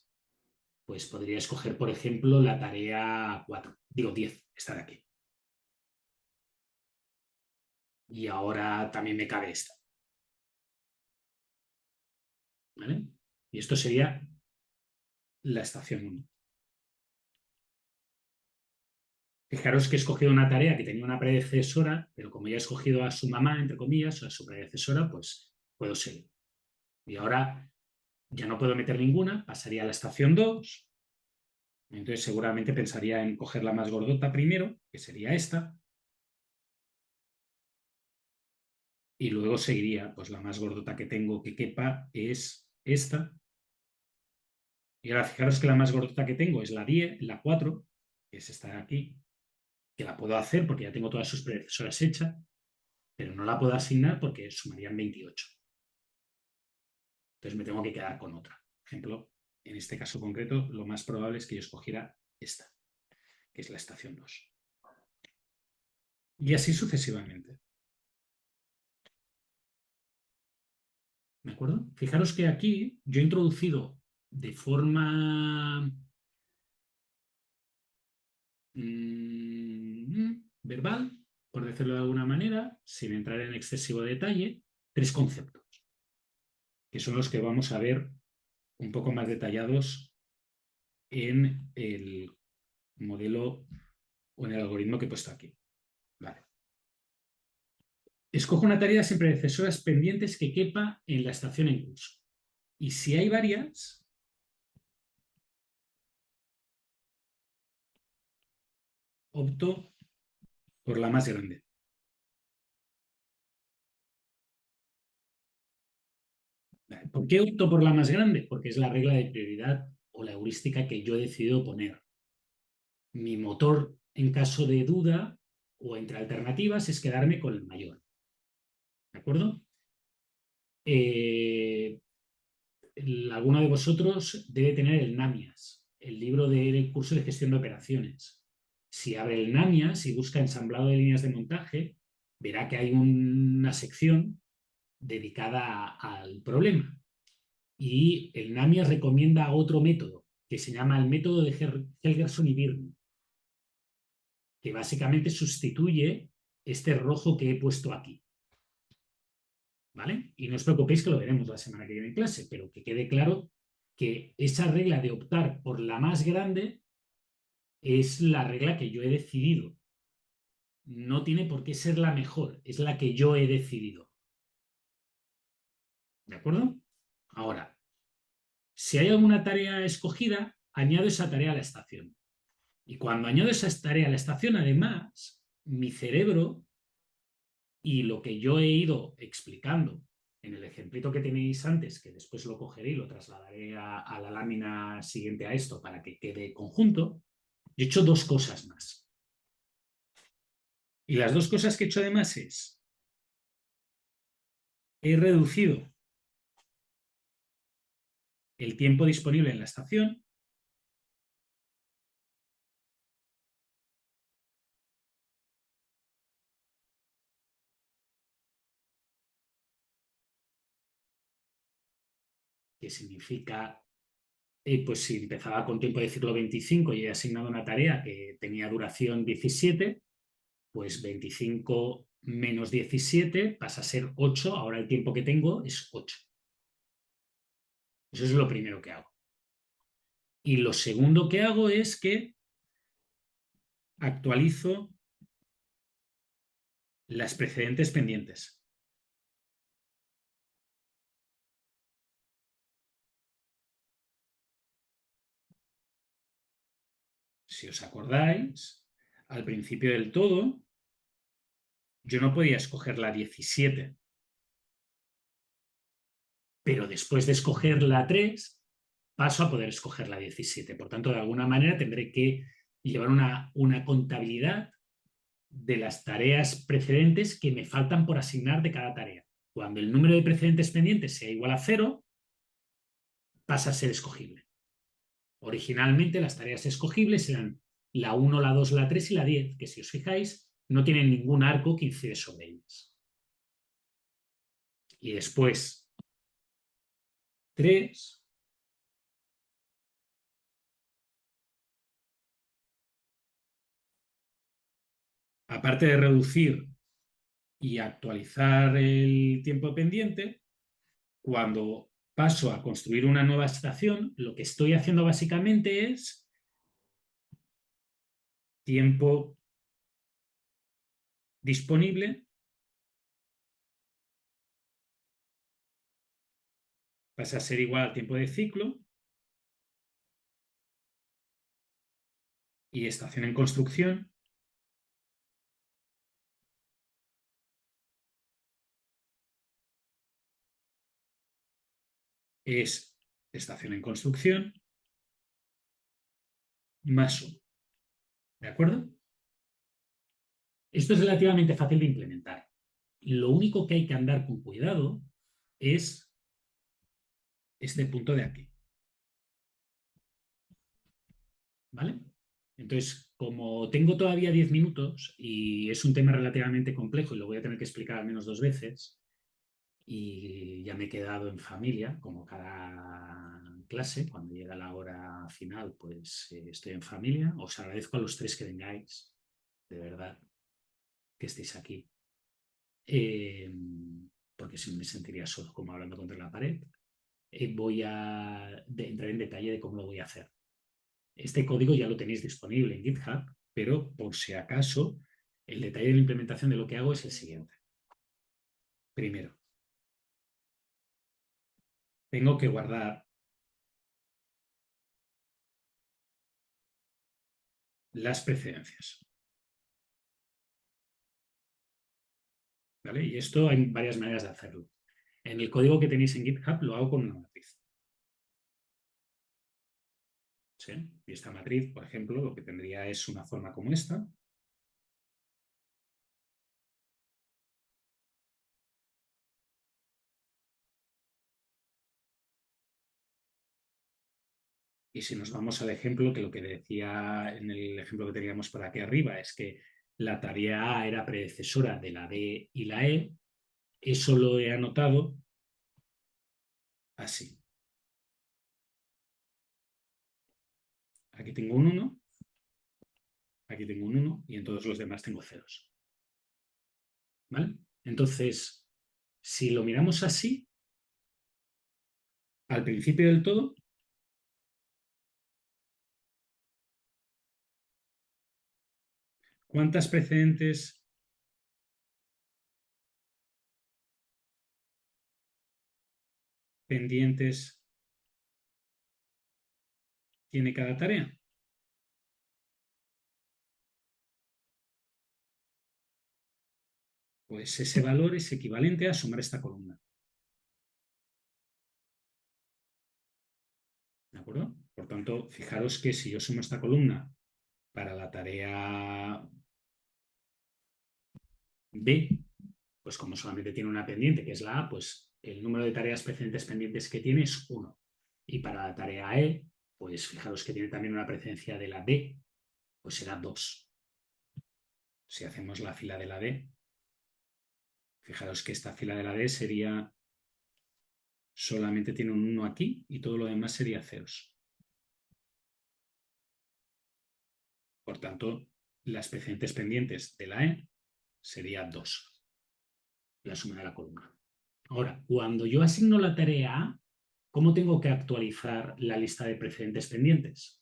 pues podría escoger, por ejemplo, la tarea 4, digo 10, esta de aquí. Y ahora también me cabe esta. ¿Vale? Y esto sería la estación 1. Fijaros que he escogido una tarea que tenía una predecesora, pero como ya he escogido a su mamá, entre comillas, o a su predecesora, pues puedo seguir. Y ahora ya no puedo meter ninguna, pasaría a la estación 2. Entonces seguramente pensaría en coger la más gordota primero, que sería esta. Y luego seguiría, pues la más gordota que tengo que quepa es esta. Y ahora fijaros que la más gordota que tengo es la 10, la 4, que es esta de aquí, que la puedo hacer porque ya tengo todas sus predecesoras hechas, pero no la puedo asignar porque sumarían 28. Entonces me tengo que quedar con otra. Por ejemplo, en este caso concreto, lo más probable es que yo escogiera esta, que es la estación 2. Y así sucesivamente. ¿De acuerdo? Fijaros que aquí yo he introducido de forma verbal, por decirlo de alguna manera, sin entrar en excesivo detalle, 3 conceptos, que son los que vamos a ver un poco más detallados en el modelo o en el algoritmo que he puesto aquí. Vale. Escojo una tarea sin predecesoras pendientes que quepa en la estación en curso. Y si hay varias, opto por la más grande. ¿Por qué opto por la más grande? Porque es la regla de prioridad o la heurística que yo he decidido poner. Mi motor, en caso de duda o entre alternativas, es quedarme con el mayor. ¿De acuerdo? Alguno de vosotros debe tener el NAMIAS, el libro del curso de gestión de operaciones. Si abre el NAMIAS y busca ensamblado de líneas de montaje, verá que hay una sección dedicada al problema. Y el NAMIAS recomienda otro método, que se llama el método de Helgerson y Byrne, que básicamente sustituye este rojo que he puesto aquí. ¿Vale? Y no os preocupéis que lo veremos la semana que viene en clase, pero que quede claro que esa regla de optar por la más grande es la regla que yo he decidido. No tiene por qué ser la mejor, es la que yo he decidido. ¿De acuerdo? Ahora, si hay alguna tarea escogida, añado esa tarea a la estación. Y cuando añado esa tarea a la estación, además, mi cerebro y lo que yo he ido explicando en el ejemplito que tenéis antes, que después lo cogeré y lo trasladaré a la lámina siguiente a esto para que quede conjunto, yo he hecho dos cosas más. Y las dos cosas que he hecho además es, he reducido el tiempo disponible en la estación que significa, pues si empezaba con tiempo de ciclo 25 y he asignado una tarea que tenía duración 17, pues 25 menos 17 pasa a ser 8, ahora el tiempo que tengo es 8. Eso es lo primero que hago. Y lo segundo que hago es que actualizo las precedentes pendientes. Si os acordáis, al principio del todo, yo no podía escoger la 17. Pero después de escoger la 3, paso a poder escoger la 17. Por tanto, de alguna manera tendré que llevar una contabilidad de las tareas precedentes que me faltan por asignar de cada tarea. Cuando el número de precedentes pendientes sea igual a 0, pasa a ser escogible. Originalmente las tareas escogibles eran la 1, la 2, la 3 y la 10, que si os fijáis no tienen ningún arco que incide sobre ellas. Y después 3, aparte de reducir y actualizar el tiempo pendiente, cuando paso a construir una nueva estación, lo que estoy haciendo básicamente es tiempo disponible pasa a ser igual al tiempo de ciclo y estación en construcción es estación en construcción más 1. ¿De acuerdo? Esto es relativamente fácil de implementar. Lo único que hay que andar con cuidado es este punto de aquí. ¿Vale? Entonces, como tengo todavía 10 minutos y es un tema relativamente complejo y lo voy a tener que explicar al menos 2 veces, y ya me he quedado en familia, como cada clase, cuando llega la hora final, pues estoy en familia. Os agradezco a los 3 que vengáis, de verdad, que estéis aquí, porque si no me sentiría solo como hablando contra la pared. Voy a entrar en detalle de cómo lo voy a hacer. Este código ya lo tenéis disponible en GitHub, pero por si acaso, el detalle de la implementación de lo que hago es el siguiente. Primero, tengo que guardar las precedencias. ¿Vale? Y esto hay varias maneras de hacerlo. En el código que tenéis en GitHub lo hago con una matriz. ¿Sí? Y esta matriz, por ejemplo, lo que tendría es una forma como esta. Y si nos vamos al ejemplo, que lo que decía en el ejemplo que teníamos por aquí arriba es que la tarea A era predecesora de la B y la E, eso lo he anotado así. aquí tengo un 1, aquí tengo un 1 y en todos los demás tengo ceros. ¿Vale? Entonces, si lo miramos así, al principio del todo, ¿cuántas precedentes pendientes tiene cada tarea? Pues ese valor es equivalente a sumar esta columna. ¿De acuerdo? Por tanto, fijaros que si yo sumo esta columna para la tarea B, pues como solamente tiene una pendiente, que es la A, pues el número de tareas precedentes pendientes que tiene es 1. Y para la tarea E, pues fijaros que tiene también una precedencia de la D, pues será 2. Si hacemos la fila de la D, fijaros que esta fila de la D sería, solamente tiene un 1 aquí y todo lo demás sería ceros. Por tanto, las precedentes pendientes de la E sería 2, la suma de la columna. Ahora, cuando yo asigno la tarea A, ¿cómo tengo que actualizar la lista de precedentes pendientes?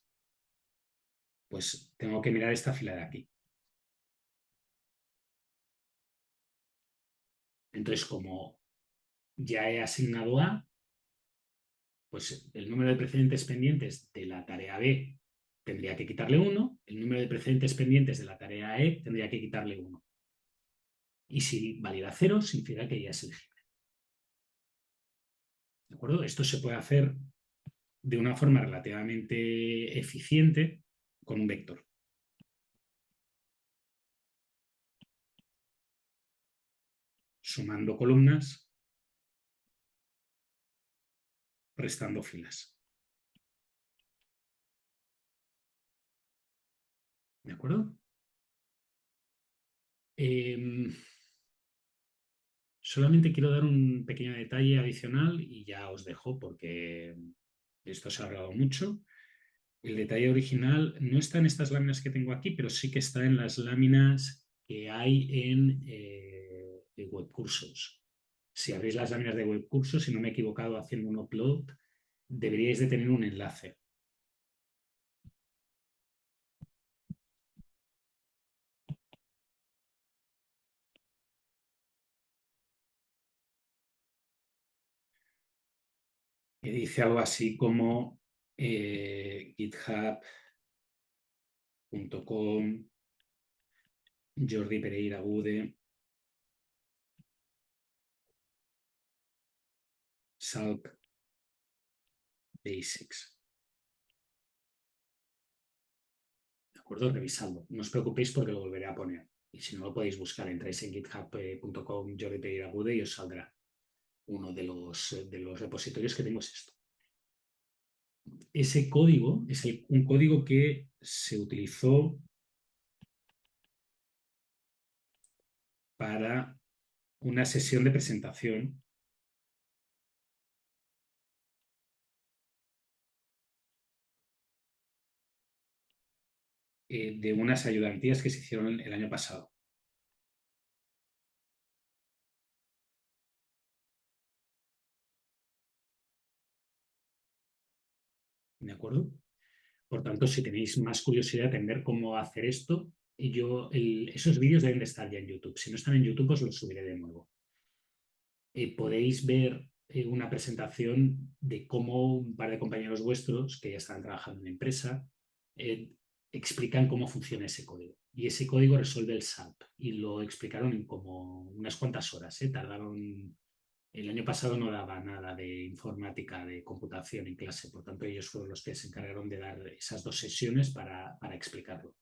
Pues tengo que mirar esta fila de aquí. Entonces, como ya he asignado A, pues el número de precedentes pendientes de la tarea B tendría que quitarle 1, el número de precedentes pendientes de la tarea E tendría que quitarle 1. Y si valida 0, significa que ya es elegible. ¿De acuerdo? Esto se puede hacer de una forma relativamente eficiente con un vector. Sumando columnas, restando filas. ¿De acuerdo? Solamente quiero dar un pequeño detalle adicional y ya os dejo porque esto se ha hablado mucho. El detalle original no está en estas láminas que tengo aquí, pero sí que está en las láminas que hay en webcursos. Si abrís las láminas de webcursos, si no me he equivocado haciendo un upload, deberíais de tener un enlace. Que dice algo así como github.com Jordi Pereira Gude Salk Basics. ¿De acuerdo? Revisadlo. No os preocupéis porque lo volveré a poner. Y si no lo podéis buscar, entráis en github.com Jordi Pereira Gude y os saldrá. Uno de los repositorios que tengo es esto. Ese código es un código que se utilizó para una sesión de presentación de unas ayudantías que se hicieron el año pasado. ¿De acuerdo? Por tanto, si tenéis más curiosidad en ver cómo hacer esto, esos vídeos deben de estar ya en YouTube. Si no están en YouTube, os los subiré de nuevo. Podéis ver una presentación de cómo un par de compañeros vuestros que ya están trabajando en la empresa explican cómo funciona ese código. Y ese código resuelve el SAP. Y lo explicaron en como unas cuantas horas. Tardaron. El año pasado no daba nada de informática, de computación en clase, por tanto ellos fueron los que se encargaron de dar esas 2 sesiones para explicarlo.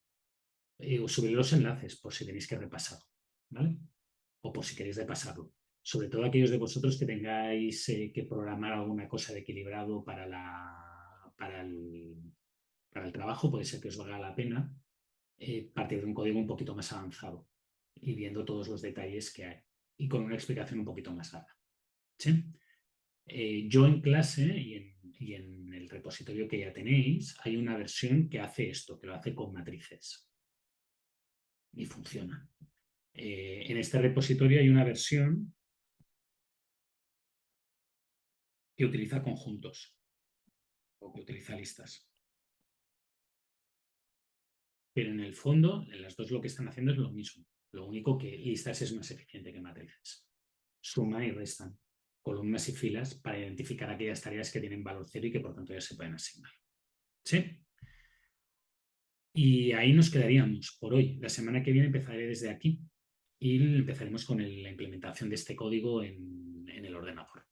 Os subiré los enlaces por si tenéis que repasarlo, ¿vale? O por si queréis repasarlo. Sobre todo aquellos de vosotros que tengáis que programar alguna cosa de equilibrado para el trabajo, puede ser que os valga la pena partir de un código un poquito más avanzado y viendo todos los detalles que hay y con una explicación un poquito más larga. ¿Sí? Yo en clase y en el repositorio que ya tenéis, hay una versión que hace esto, que lo hace con matrices. Y funciona. En este repositorio hay una versión que utiliza conjuntos o que utiliza listas. Pero en el fondo, en las dos lo que están haciendo es lo mismo. Lo único que listas es más eficiente que matrices. Suma y restan columnas y filas para identificar aquellas tareas que tienen valor cero y que por tanto ya se pueden asignar. ¿Sí? Y ahí nos quedaríamos por hoy. La semana que viene empezaré desde aquí y empezaremos con la implementación de este código en el ordenador.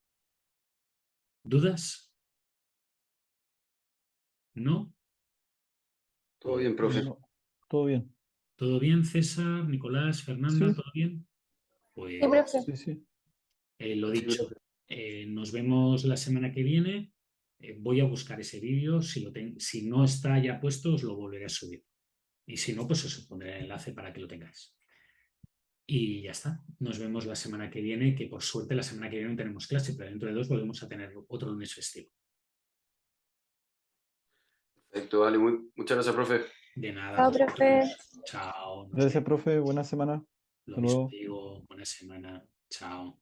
¿Dudas? ¿No? Todo bien, profe. No, todo bien. ¿Todo bien, César, Nicolás, Fernanda? Sí, ¿Todo bien? Sí, Pues profe. sí. lo Sí, dicho, profe. nos vemos la semana que viene. Voy a buscar ese vídeo. Si no está ya puesto, os lo volveré a subir. Y si no, pues os pondré el enlace para que lo tengáis. Y ya está. Nos vemos la semana que viene, que por suerte la semana que viene no tenemos clase, pero dentro de 2 volvemos a tener otro lunes festivo. Perfecto, vale. Muchas gracias, profe. De nada, Chao, profe. Chao. Gracias, profe. Buena semana. Lo Hasta mismo luego. digo. Buena semana. Chao.